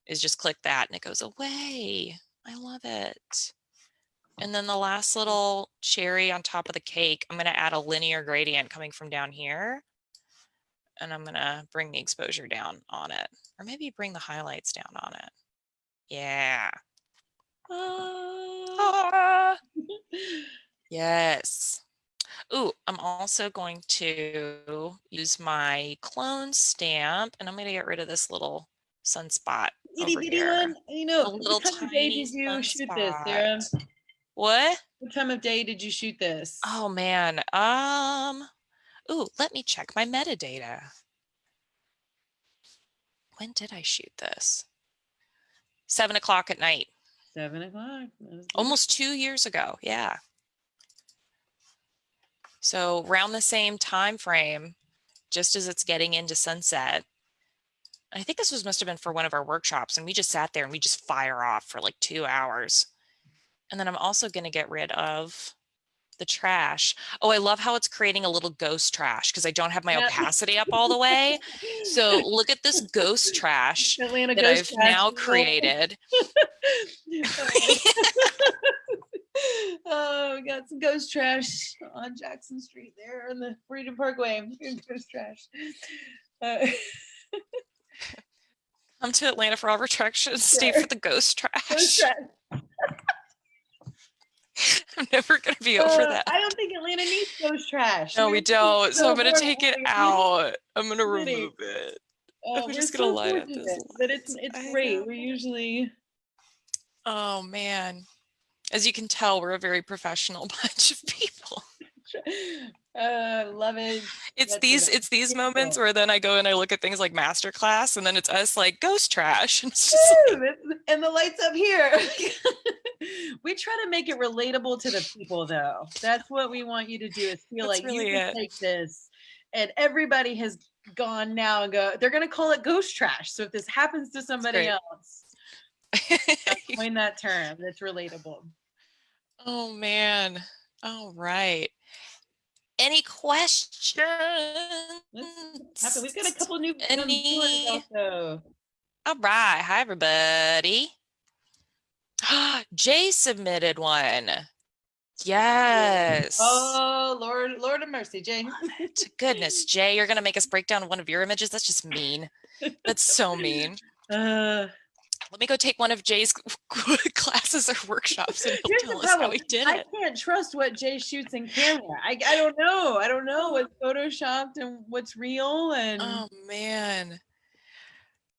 is just click that and it goes away. I love it. And then the last little cherry on top of the cake, I'm going to add a linear gradient coming from down here. And I'm going to bring the exposure down on it, or maybe bring the highlights down on it. Yeah. Ah, yes. Ooh, I'm also going to use my clone stamp and I'm going to get rid of this little sunspot Itty over bitty one. here. You know, A what little time of day tiny did you shoot this, sunspot. Sarah? What? What time of day did you shoot this? Oh man. Ooh, let me check my metadata. When did I shoot this? 7 o'clock at night. 7 o'clock. That was beautiful. Almost 2 years ago. Yeah. So around the same time frame, just as it's getting into sunset, I think this must have been for one of our workshops, and we just sat there and we just fire off for like 2 hours. And then I'm also going to get rid of the trash. Oh, I love how it's creating a little ghost trash because I don't have my Yeah. opacity up all the way. So look at this ghost trash Atlanta that ghost I've trash. now created. Oh, we got some ghost trash on Jackson Street there in the Freedom Parkway. Ghost trash. Come to Atlanta for all retractions, stay for the ghost Ghost trash. trash. I'm never going to be over that. I don't think Atlanta needs ghost trash. No, we don't. So I'm going to take it out. I'm going to City. remove it. I'm We're just going to so light up this fortunate, but light. it's I great. know. We're usually Oh, man. As you can tell, we're a very professional bunch of people. love it. It's these moments where then I go and I look at things like masterclass, and then it's us like ghost trash. And it's just like, and the lights up here. We try to make it relatable to the people, though. That's what we want you to do, is feel that's like you really can it. take this, and everybody has gone now and go, they're going to call it ghost trash. So if this happens to somebody else, coin that term. That's relatable. Oh man. All right. Any questions? We've got a couple new viewers Any? also. All right. Hi, everybody. Jay submitted one. Yes. Oh, Lord of mercy, Jay. Goodness, Jay, you're going to make us break down one of your images? That's just mean. That's so mean. Let me go take one of Jay's classes or workshops and he'll tell us how he did it. I can't trust what Jay shoots in camera. I don't know. I don't know what's photoshopped and what's real. And oh man,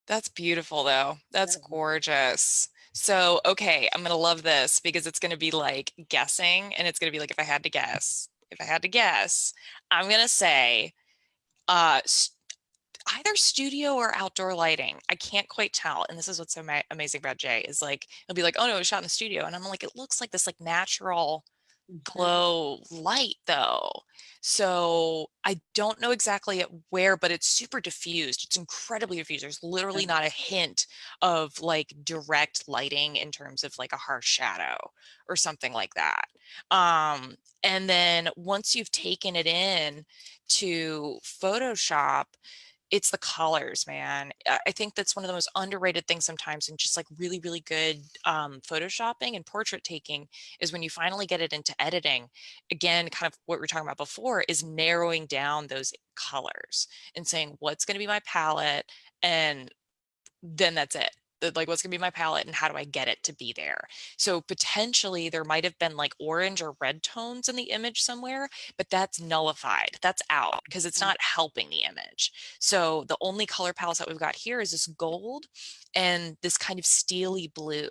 that's beautiful though. That's gorgeous. So, okay, I'm going to love this because it's going to be like guessing, and it's going to be like, if I had to guess, I'm going to say either studio or outdoor lighting. I can't quite tell. And this is what's so amazing about Jay, is like, he'll be like, oh no, it was shot in the studio. And I'm like, it looks like this like natural glow light though. So I don't know exactly at where, but it's super diffused. It's incredibly diffused. There's literally not a hint of like direct lighting in terms of like a harsh shadow or something like that. And then once you've taken it in to Photoshop, it's the colors, man. I think that's one of the most underrated things sometimes in just like really, really good photoshopping and portrait taking, is when you finally get it into editing. Again, kind of what we were talking about before, is narrowing down those colors and saying what's going to be my palette, and then that's it. Like, what's gonna be my palette and how do I get it to be there? So potentially there might have been like orange or red tones in the image somewhere, but that's nullified. That's out because it's not helping the image. So the only color palettes that we've got here is this gold and this kind of steely blue.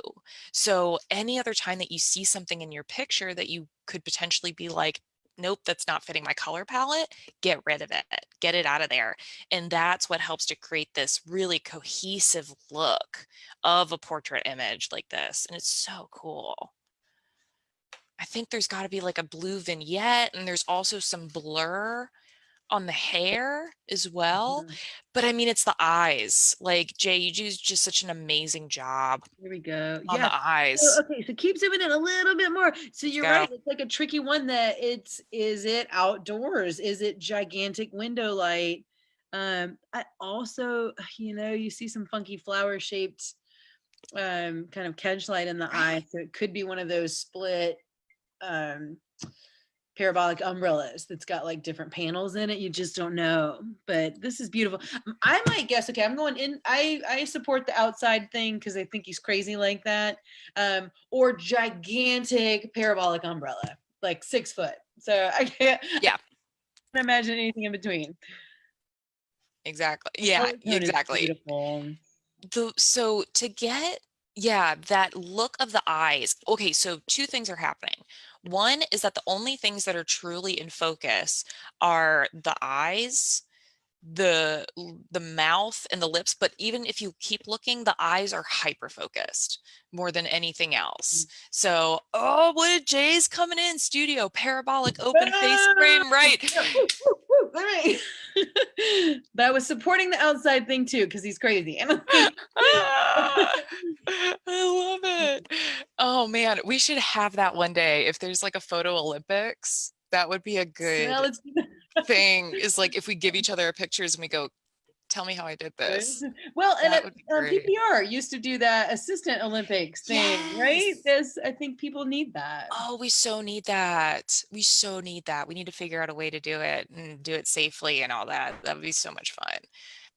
So any other time that you see something in your picture that you could potentially be like, nope, that's not fitting my color palette, get rid of it, get it out of there. And that's what helps to create this really cohesive look of a portrait image like this. And it's so cool. I think there's got to be like a blue vignette, and there's also some blur on the hair as well. But I mean, it's the eyes. Like, Jay, you do just such an amazing job. Here we go. On the eyes. Okay, so keep zooming in a little bit more. So you're right. It's like a tricky one that is it outdoors? Is it gigantic window light? I also, you see some funky flower shaped kind of kedge light in the eye. So it could be one of those split parabolic umbrellas that's got like different panels in it. You just don't know, but this is beautiful. I might guess, okay, I'm going in. I support the outside thing because I think he's crazy like that. Or gigantic parabolic umbrella, like 6 foot. So I can't imagine anything in between. Exactly. Yeah, exactly. Beautiful. So to get that look of the eyes. Okay, so 2 things are happening. One is that the only things that are truly in focus are the eyes, the mouth, and the lips. But even if you keep looking, the eyes are hyper focused more than anything else. So, oh, what did Jay's coming in studio? Parabolic open face frame, right? all right. That was supporting the outside thing too, because he's crazy. And Ah, I love it. Oh man, we should have that one day. If there's like a photo Olympics, that would be a well, good it's thing, is like if we give each other our pictures and we go, tell me how I did this. well, and That would be great. PPR used to do that assistant Olympics thing, right? Yes. This, I think people need that. Oh, we so need that. We so need that. We need to figure out a way to do it and do it safely and all that. That would be so much fun.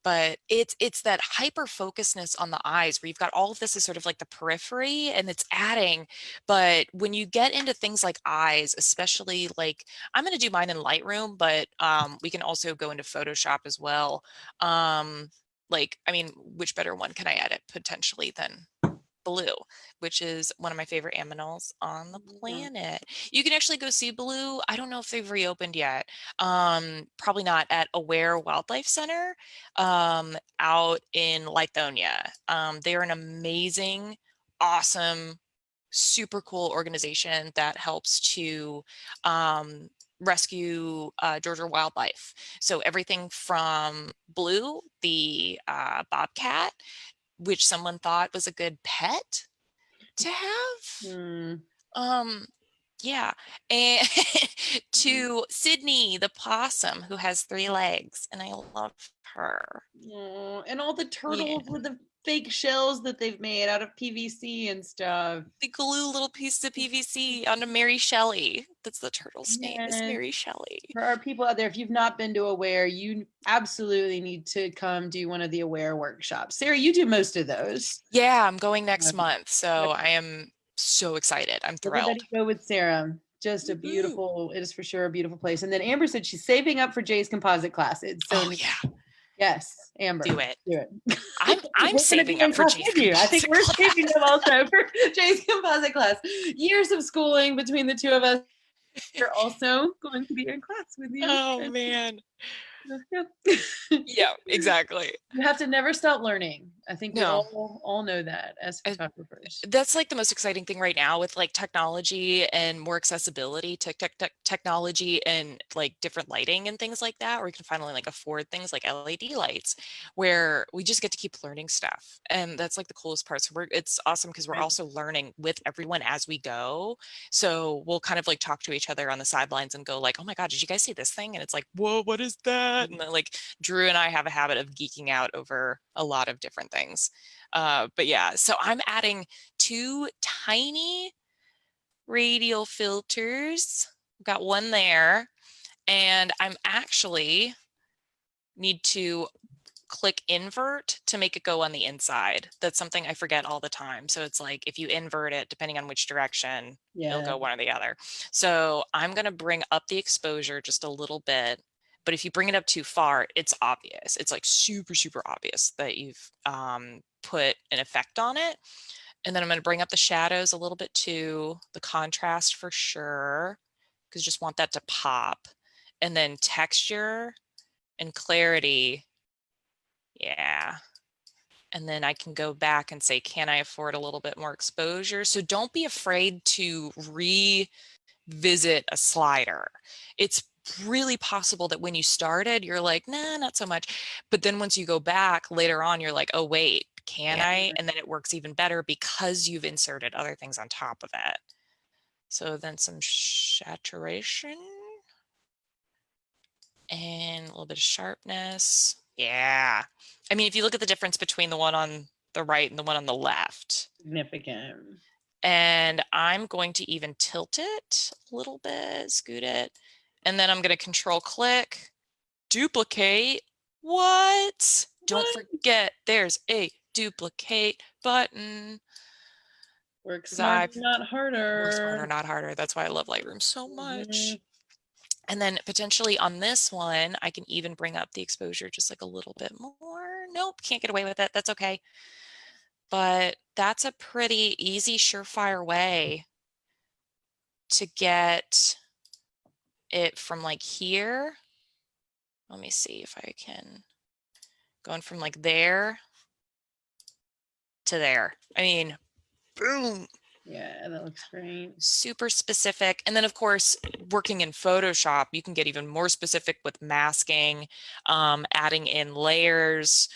But it's that hyper focusedness on the eyes where you've got all of this as sort of like the periphery and it's adding. But when you get into things like eyes, especially like I'm going to do mine in Lightroom, but we can also go into Photoshop as well. Like, I mean, which better one can I edit potentially than Blue, which is one of my favorite aminals on the Yeah. planet. You can actually go see Blue. I don't know if they've reopened yet. Probably not, at Aware Wildlife Center out in Lithonia. They're an amazing, awesome, super cool organization that helps to rescue Georgia wildlife. So everything from Blue, the bobcat, which someone thought was a good pet to have. Hmm. Um, yeah. And to Sydney, the possum, who has 3 legs, and I love her. Oh, and all the Yeah. turtles with the fake shells that they've made out of PVC and stuff. They glue little pieces of PVC onto Mary Shelley. That's the turtle's name, is Yes. Mary Shelley. For our people out there, if you've not been to Aware, you absolutely need to come do one of the Aware workshops. Sarah, you do most of those. Yeah, I'm going next Um, month, so I am so excited. I'm thrilled. Everybody go with Sarah. Just a Woohoo. beautiful, it is for sure a beautiful place. And then Amber said she's saving up for Jay's composite class. It's so Oh neat. yeah, Yes, Amber, do it. do it. I'm We're going to be saving up in for class Jay's with you. I think composite we're saving class. up also for Jay's composite class. Years of schooling between the two of us. We're also going to be in class with you. Oh And, man. yeah. Yeah, exactly. You have to never stop learning. I think we No. all know that as photographers. That's like the most exciting thing right now with like technology and more accessibility to technology and like different lighting and things like that, where we can finally like afford things like LED lights, where we just get to keep learning stuff. And that's like the coolest part. So it's awesome because we're Right. also learning with everyone as we go. So we'll kind of like talk to each other on the sidelines and go like, oh my God, did you guys see this thing? And it's like, whoa, what is that? And then like Drew and I have a habit of geeking out over a lot of different things. But yeah, so I'm adding 2 tiny radial filters. I've got one there, and I'm actually need to click invert to make it go on the inside. That's something I forget all the time. So it's like if you invert it, depending on which direction, it'll Yeah. go one or the other. So I'm going to bring up the exposure just a little bit. But if you bring it up too far, it's obvious. It's like super, super obvious that you've put an effect on it. And then I'm going to bring up the shadows a little bit too, the contrast for sure, because just want that to pop. And then texture and clarity. Yeah. And then I can go back and say, can I afford a little bit more exposure? So don't be afraid to revisit a slider. It's really possible that when you started, you're like, nah, not so much. But then once you go back later on, you're like, oh, wait, can Yeah. I? And then it works even better because you've inserted other things on top of it. So then some saturation and a little bit of sharpness. Yeah. I mean, if you look at the difference between the one on the right and the one on the left, Significant. and I'm going to even tilt it a little bit, scoot it, and then I'm going to control click, duplicate. What? Don't What? forget there's a duplicate button. Work 'Cause smarter, I not work smarter, harder. not harder. That's why I love Lightroom so Mhm. much. And then potentially on this one, I can even bring up the exposure just like a little bit more. Nope, can't get away with it. That's okay. But that's a pretty easy, surefire way to get it from like here. Let me see if I can, going from like there to there. I mean, boom. Yeah, that looks great. Super specific. And then of course, working in Photoshop, you can get even more specific with masking, adding in layers.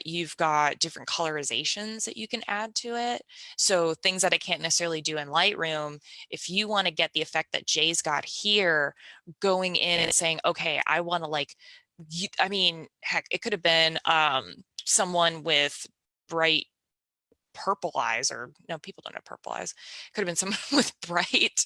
You've got different colorizations that you can add to it. So things that I can't necessarily do in Lightroom, if you want to get the effect that Jay's got here, going in and saying, okay, I want to like, I mean, heck, it could have been someone with bright purple eyes, or no, people don't have purple eyes. Could have been someone with bright,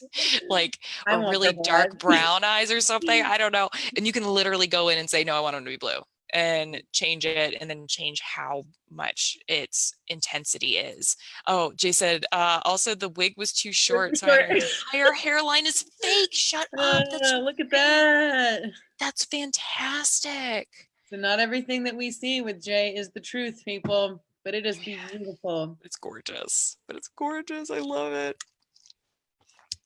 like, I or want really purple dark eyes. brown eyes or something. I don't know. And you can literally go in and say, no, I want them to be blue, and change it, and then change how much its intensity is. Oh, Jay said, also the wig was too short, so I had an entire hairline is fake. Shut up. That's Look at great. that. That's fantastic. So not everything that we see with Jay is the truth, people, but it is Yeah, beautiful. it's gorgeous, but it's gorgeous. I love it.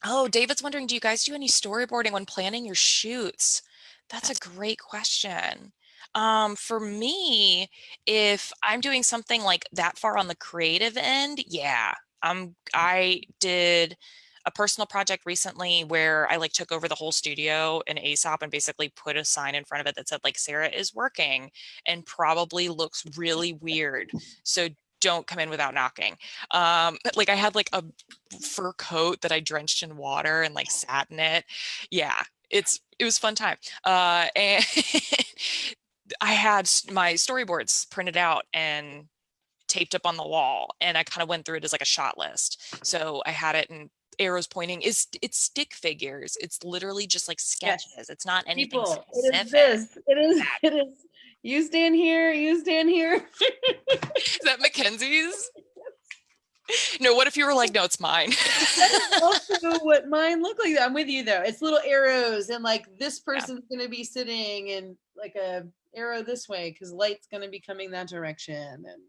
Oh, David's wondering, do you guys do any storyboarding when planning your shoots? That's a great question. For me, if I'm doing something like that far on the creative end, yeah. I did a personal project recently where I like took over the whole studio in ASoP and basically put a sign in front of it that said like Sarah is working, and probably looks really weird. So don't come in without knocking. Like I had like a fur coat that I drenched in water and like sat in it. Yeah, it was fun time. And I had my storyboards printed out and taped up on the wall, and I kind of went through it as like a shot list. So I had it in arrows pointing. It's stick figures. It's literally just like Yes, sketches. It's not anything people, it is specific. this. It is, That it is. You stand here, you stand here. is that Mackenzie's? No, what if you were like, no, it's mine. That is also what mine look like. I'm with you though. It's little arrows, and like this Yeah. person's gonna be sitting in like a arrow this way because light's gonna be coming that direction, and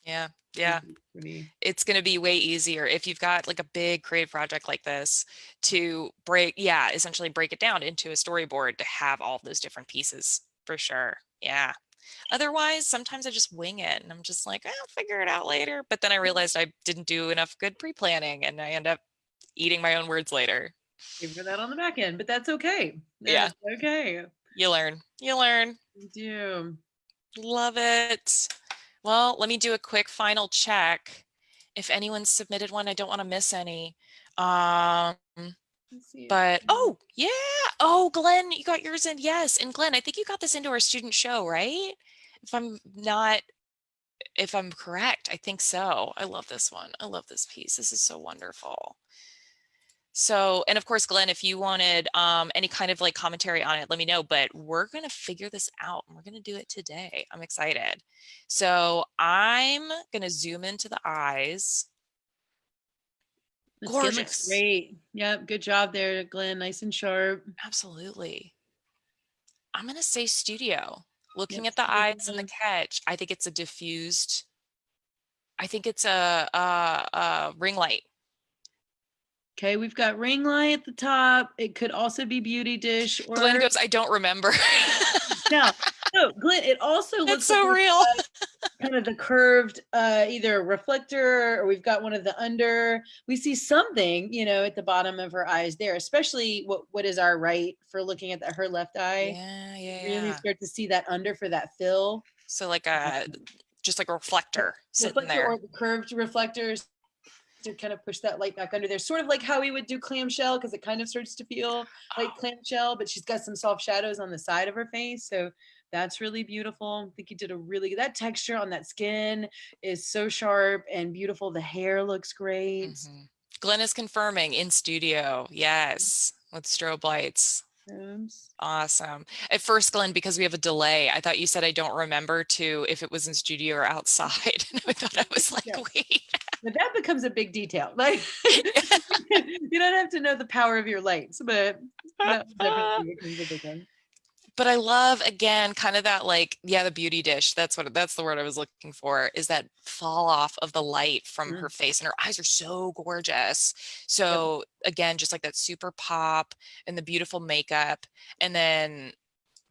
Yeah. Yeah. pretty. It's going to be way easier if you've got like a big creative project like this to break, yeah, essentially break it down into a storyboard to have all those different pieces for sure. Yeah. Otherwise, sometimes I just wing it and I'm just like, I'll figure it out later. But then I realized I didn't do enough good pre-planning and I end up eating my own words later. Figure that on the back end, but that's okay. That Yeah. is okay. You learn. You learn. We do. Love it. Well, let me do a quick final check. If anyone submitted one, I don't want to miss any. Um, Let's see. but oh yeah. Oh, Glenn, you got yours in. Yes. And Glenn, I think you got this into our student show, right? If I'm not, if I'm correct, I think so. I love this one. I love this piece. This is so wonderful. So, and of course, Glenn, if you wanted any kind of like commentary on it, let me know, but we're going to figure this out and we're going to do it today. I'm excited. So I'm going to zoom into the eyes. The skin looks Gorgeous. great. Yep. Good job there, Glenn. Nice and sharp. Absolutely. I'm going to say studio. Yep. Looking at the eyes and the catch, I think it's a diffused, I think it's a ring light. Okay, we've got ring light at the top. It could also be beauty dish Glenn or goes, I don't remember. now. No, Glenn, it also It's looks like so we've real. got kind of the curved either reflector, or we've got one of the under. We see something, at the bottom of her eyes there, especially what is our right for looking at her left eye. Yeah, yeah, Really yeah. start to see that under for that fill. So like a, just like a reflector sitting Reflector or there. the curved reflectors to kind of push that light back under there, sort of like how we would do clamshell, because it kind of starts to feel like Oh, clamshell, but she's got some soft shadows on the side of her face. So that's really beautiful. I think you did a really good, that texture on that skin is so sharp and beautiful. The hair looks great. mhm. Glenn is confirming in studio. Yes, with strobe lights. Oops. Awesome. At first, Glenn, because we have a delay, I thought you said I don't remember to if it was in studio or outside. And I thought I was like, Yeah. wait. But that becomes a big detail. Like you don't have to know the power of your lights, but that definitely becomes a big one. But I love again kind of that like, yeah, the beauty dish. That's the word I was looking for, is that fall off of the light from her Mm. face, and her eyes are so gorgeous. Yep. So again, just like that super pop and the beautiful makeup. And then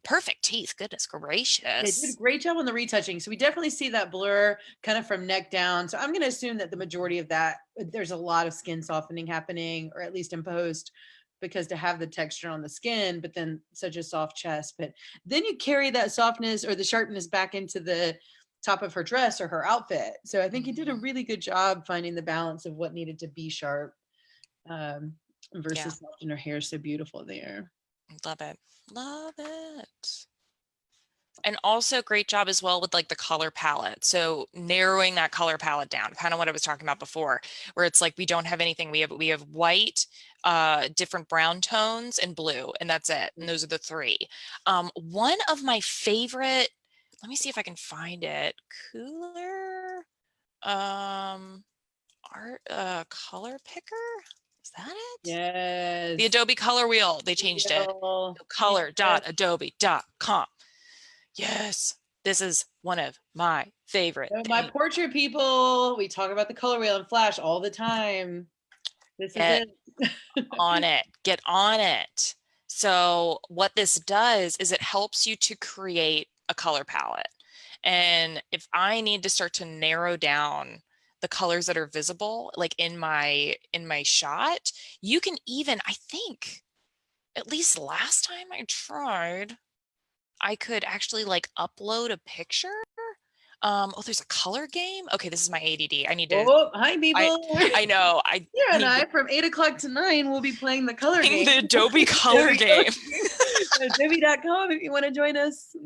Perfect teeth. Goodness They did a gracious. great job on the retouching. So we definitely see that blur kind of from neck down. So I'm going to assume that the majority of that, there's a lot of skin softening happening, or at least in post, because to have the texture on the skin, but then such a soft chest. But then you carry that softness or the sharpness back into the top of her dress or her outfit. So I think you did a Mhm. really good job finding the balance of what needed to be sharp Yeah, versus soft, and her hair is so beautiful there. love it. Love it. And also great job as well with like the color palette. So narrowing that color palette down, kind of what I was talking about before, where it's like we don't have anything. We have white, different brown tones, and blue, and that's it. And those are the three. One of my favorite, let me see if I can find it. Cooler art color picker. Is that it? The Yes. Adobe Color Wheel. They changed it. Real. Yes. Color.adobe.com. Yes, this is one of my favorite So my things. portrait people, we talk about the color wheel and flash all the time. This is Get it. on it. Get on it. So what this does is it helps you to create a color palette. And if I need to start to narrow down the colors that are visible, like in my shot, you can even, I think, at least last time I tried, I could actually like upload a picture. Oh, there's a color game. Okay, this is my ADD. Oh, hi I people. I know. I Sarah and need I from 8 o'clock to 9 will be playing the color playing game. the Adobe color Adobe color game. game. Adobe.com if you want to join us.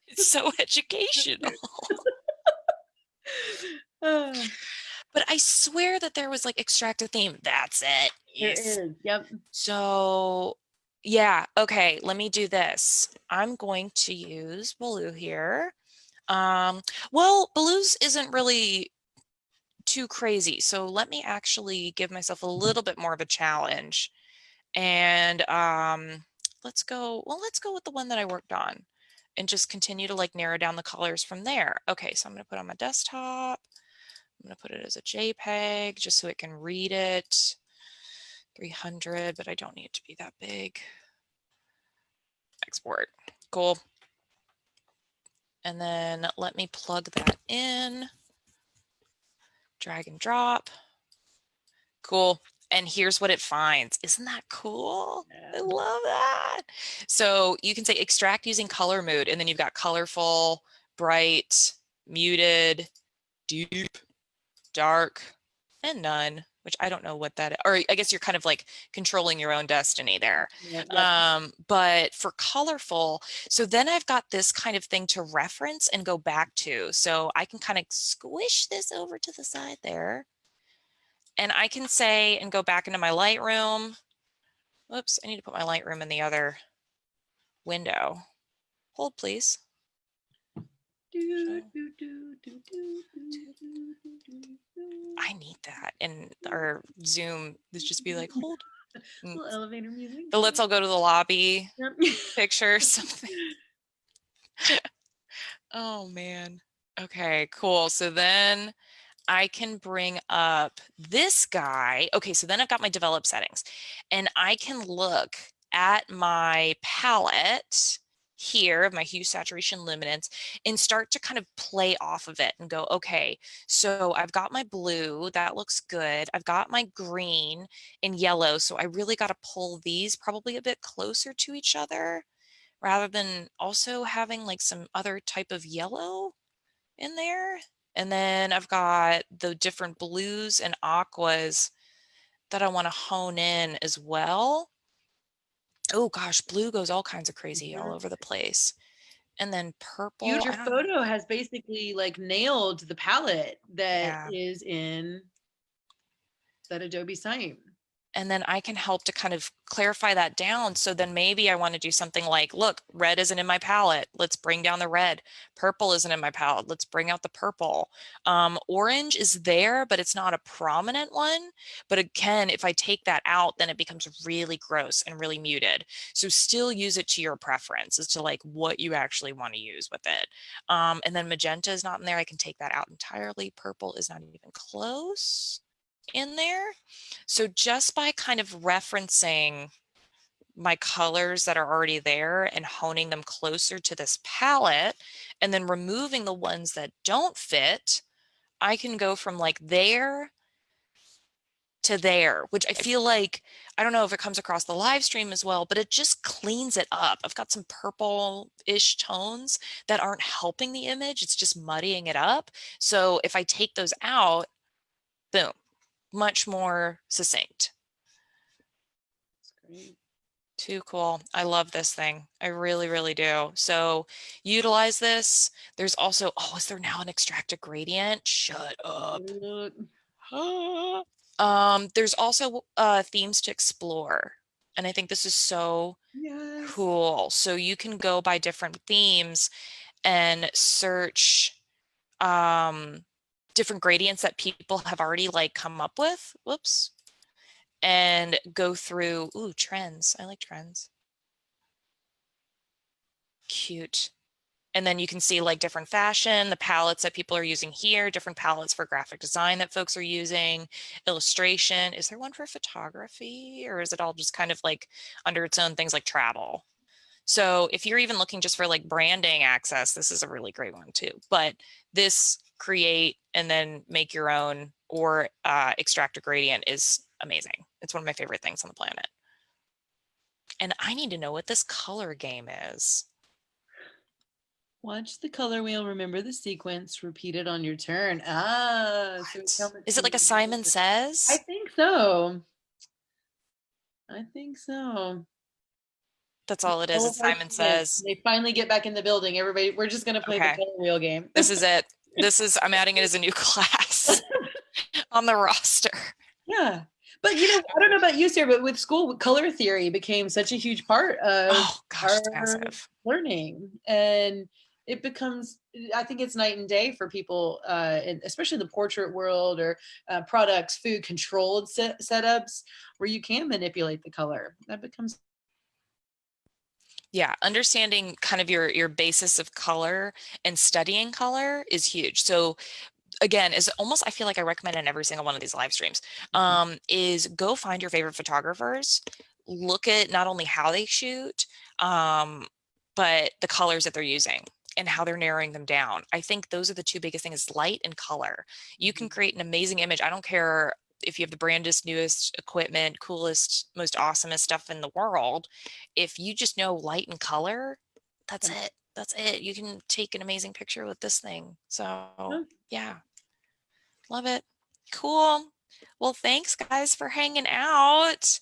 It's so educational. Ah, But I swear that there was like extract a theme. That's it. there Yes. is. Yep. So yeah, okay, let me do this. I'm going to use Baloo here. Um, well, Baloo's isn't really too crazy. So let me actually give myself a little bit more of a challenge. And let's go with the one that I worked on and just continue to like narrow down the colors from there. Okay, so I'm going to put it on my desktop. I'm going to put it as a JPEG just so it can read it. 300, but I don't need it to be that big. Export. Cool. And then let me plug that in. Drag and drop. Cool. And here's what it finds. Isn't that cool? I Yeah. love that. So you can say extract using color mood, and then you've got colorful, bright, muted, deep, dark, and none, which I don't know what that is. Or I guess you're kind of like controlling your own destiny there. Yep. Yep. But for colorful, so then I've got this kind of thing to reference and go back to. So I can kind of squish this over to the side there. And I can say and go back into my Lightroom. Whoops, I need to put my Lightroom in the other window. Hold, please. Do, So do, do, do, do, do, do, do, do. I need that in our Zoom. Let's just be like, hold. And Little elevator music. the let's all go to the lobby Yep. picture or something. Oh man. Okay, cool. So then I can bring up this guy. Okay, so then I've got my develop settings and I can look at my palette here of my hue, saturation, luminance and start to kind of play off of it and go, okay, so I've got my blue, that looks good. I've got my green and yellow. So I really got to pull these probably a bit closer to each other rather than also having like some other type of yellow in there. And then I've got the different blues and aquas that I want to hone in as well. Oh gosh, blue goes all kinds of crazy all Mhm. over the place. And then purple, Your I don't, photo has basically like nailed the palette that yeah. is in that Adobe site. And then I can help to kind of clarify that down. So then maybe I want to do something like, look, red isn't in my palette. Let's bring down the red. Purple isn't in my palette. Let's bring out the purple. Orange is there, but it's not a prominent one. But again, if I take that out, then it becomes really gross and really muted. So still use it to your preference as to like what you actually want to use with it. And then magenta is not in there. I can take that out entirely. Purple is not even close in there. So just by kind of referencing my colors that are already there and honing them closer to this palette, and then removing the ones that don't fit, I can go from like there to there, which I feel like, I don't know if it comes across the live stream as well, but it just cleans it up. I've got some purple-ish tones that aren't helping the image. It's just muddying it up. So if I take those out, boom, much more succinct. That's great. Too cool. I love this thing. I really, really do. So utilize this. There's also, oh, is there now an extracted gradient? Shut up. Look. There's also themes to explore. And I think this is so Yes. cool. So you can go by different themes and search different gradients that people have already like come up with. Whoops. And go through, ooh, trends. I like trends. Cute. And then you can see like different fashion, the palettes that people are using here, different palettes for graphic design that folks are using, illustration. Is there one for photography, or is it all just kind of like under its own things like travel? So if you're even looking just for like branding access, this is a really great one too. But this create and then make your own or extract a gradient is amazing. It's one of my favorite things on the planet. And I need to know what this color game is. Watch the color wheel, remember the sequence, repeat it on your turn. Ah, so it's What? how much Is it can like a you Simon remember? I Says? think so. I think so. That's all it is. All of It's our Simon students, Says. they finally get back in the building. Everybody, we're just gonna play the Okay. color wheel game. This is it. I'm adding it as a new class on the roster. Yeah. But I don't know about you, Sarah, but with school, color theory became such a huge part of Oh gosh, it's our massive. learning. And it becomes, I think it's night and day for people, especially in the portrait world or products, food controlled setups where you can manipulate the color. That becomes. Yeah, understanding kind of your basis of color and studying color is huge. So again, is almost, I feel like I recommend in every single one of these live streams, is go find your favorite photographers, look at not only how they shoot, but the colors that they're using and how they're narrowing them down. I think those are the two biggest things, light and color. You can create an amazing image. I don't care if you have the brandest, newest equipment, coolest, most awesomest stuff in the world. If you just know light and color, that's it. That's it. You can take an amazing picture with this thing. So yeah, love it. Cool. Well, thanks guys for hanging out.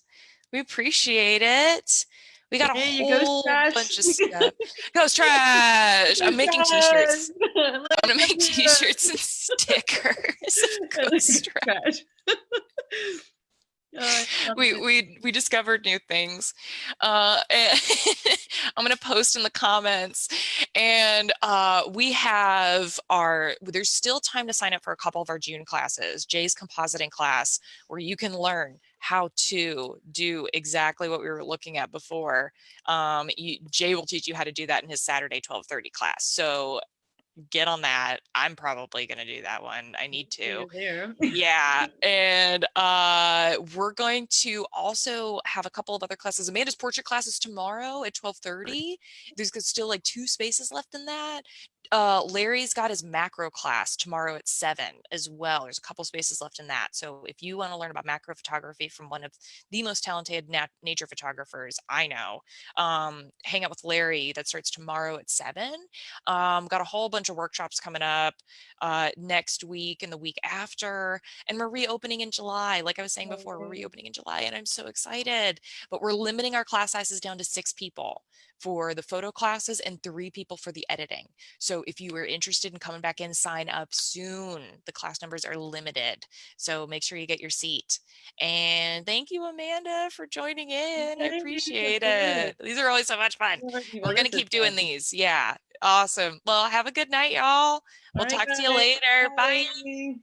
We appreciate it. We got a Hey, you ghost whole trash. bunch of stuff. Ghost trash. I'm Ghost making trash. t-shirts. I'm gonna make t-shirts and stickers of ghost trash. Trash. We discovered new things. And I'm gonna post in the comments, and there's still time to sign up for a couple of our June classes. Jay's compositing class, where you can learn how to do exactly what we were looking at before. Jay will teach you how to do that in his Saturday 12:30 class. So get on that. I'm probably going to do that one. I need to. There. Yeah. And we're going to also have a couple of other classes. Amanda's portrait class is tomorrow at 12:30. There's still like 2 spaces left in that. Larry's got his macro class tomorrow at 7 as well. There's a couple spaces left in that. So if you want to learn about macro photography from one of the most talented nature photographers I know, hang out with Larry. That starts tomorrow at 7. Got a whole bunch of workshops coming up next week and the week after. And we're reopening in July. Like I was saying before, we're reopening in July and I'm so excited. But we're limiting our class sizes down to 6 people for the photo classes and 3 people for the editing. So if you are interested in coming back in, sign up soon. The class numbers are limited. So make sure you get your seat. And thank you, Amanda, for joining in. I appreciate it. These are always so much fun. We're going to keep doing these. Yeah. Awesome. Well, have a good night, y'all. All We'll right, talk to you guys. later. Bye. Bye.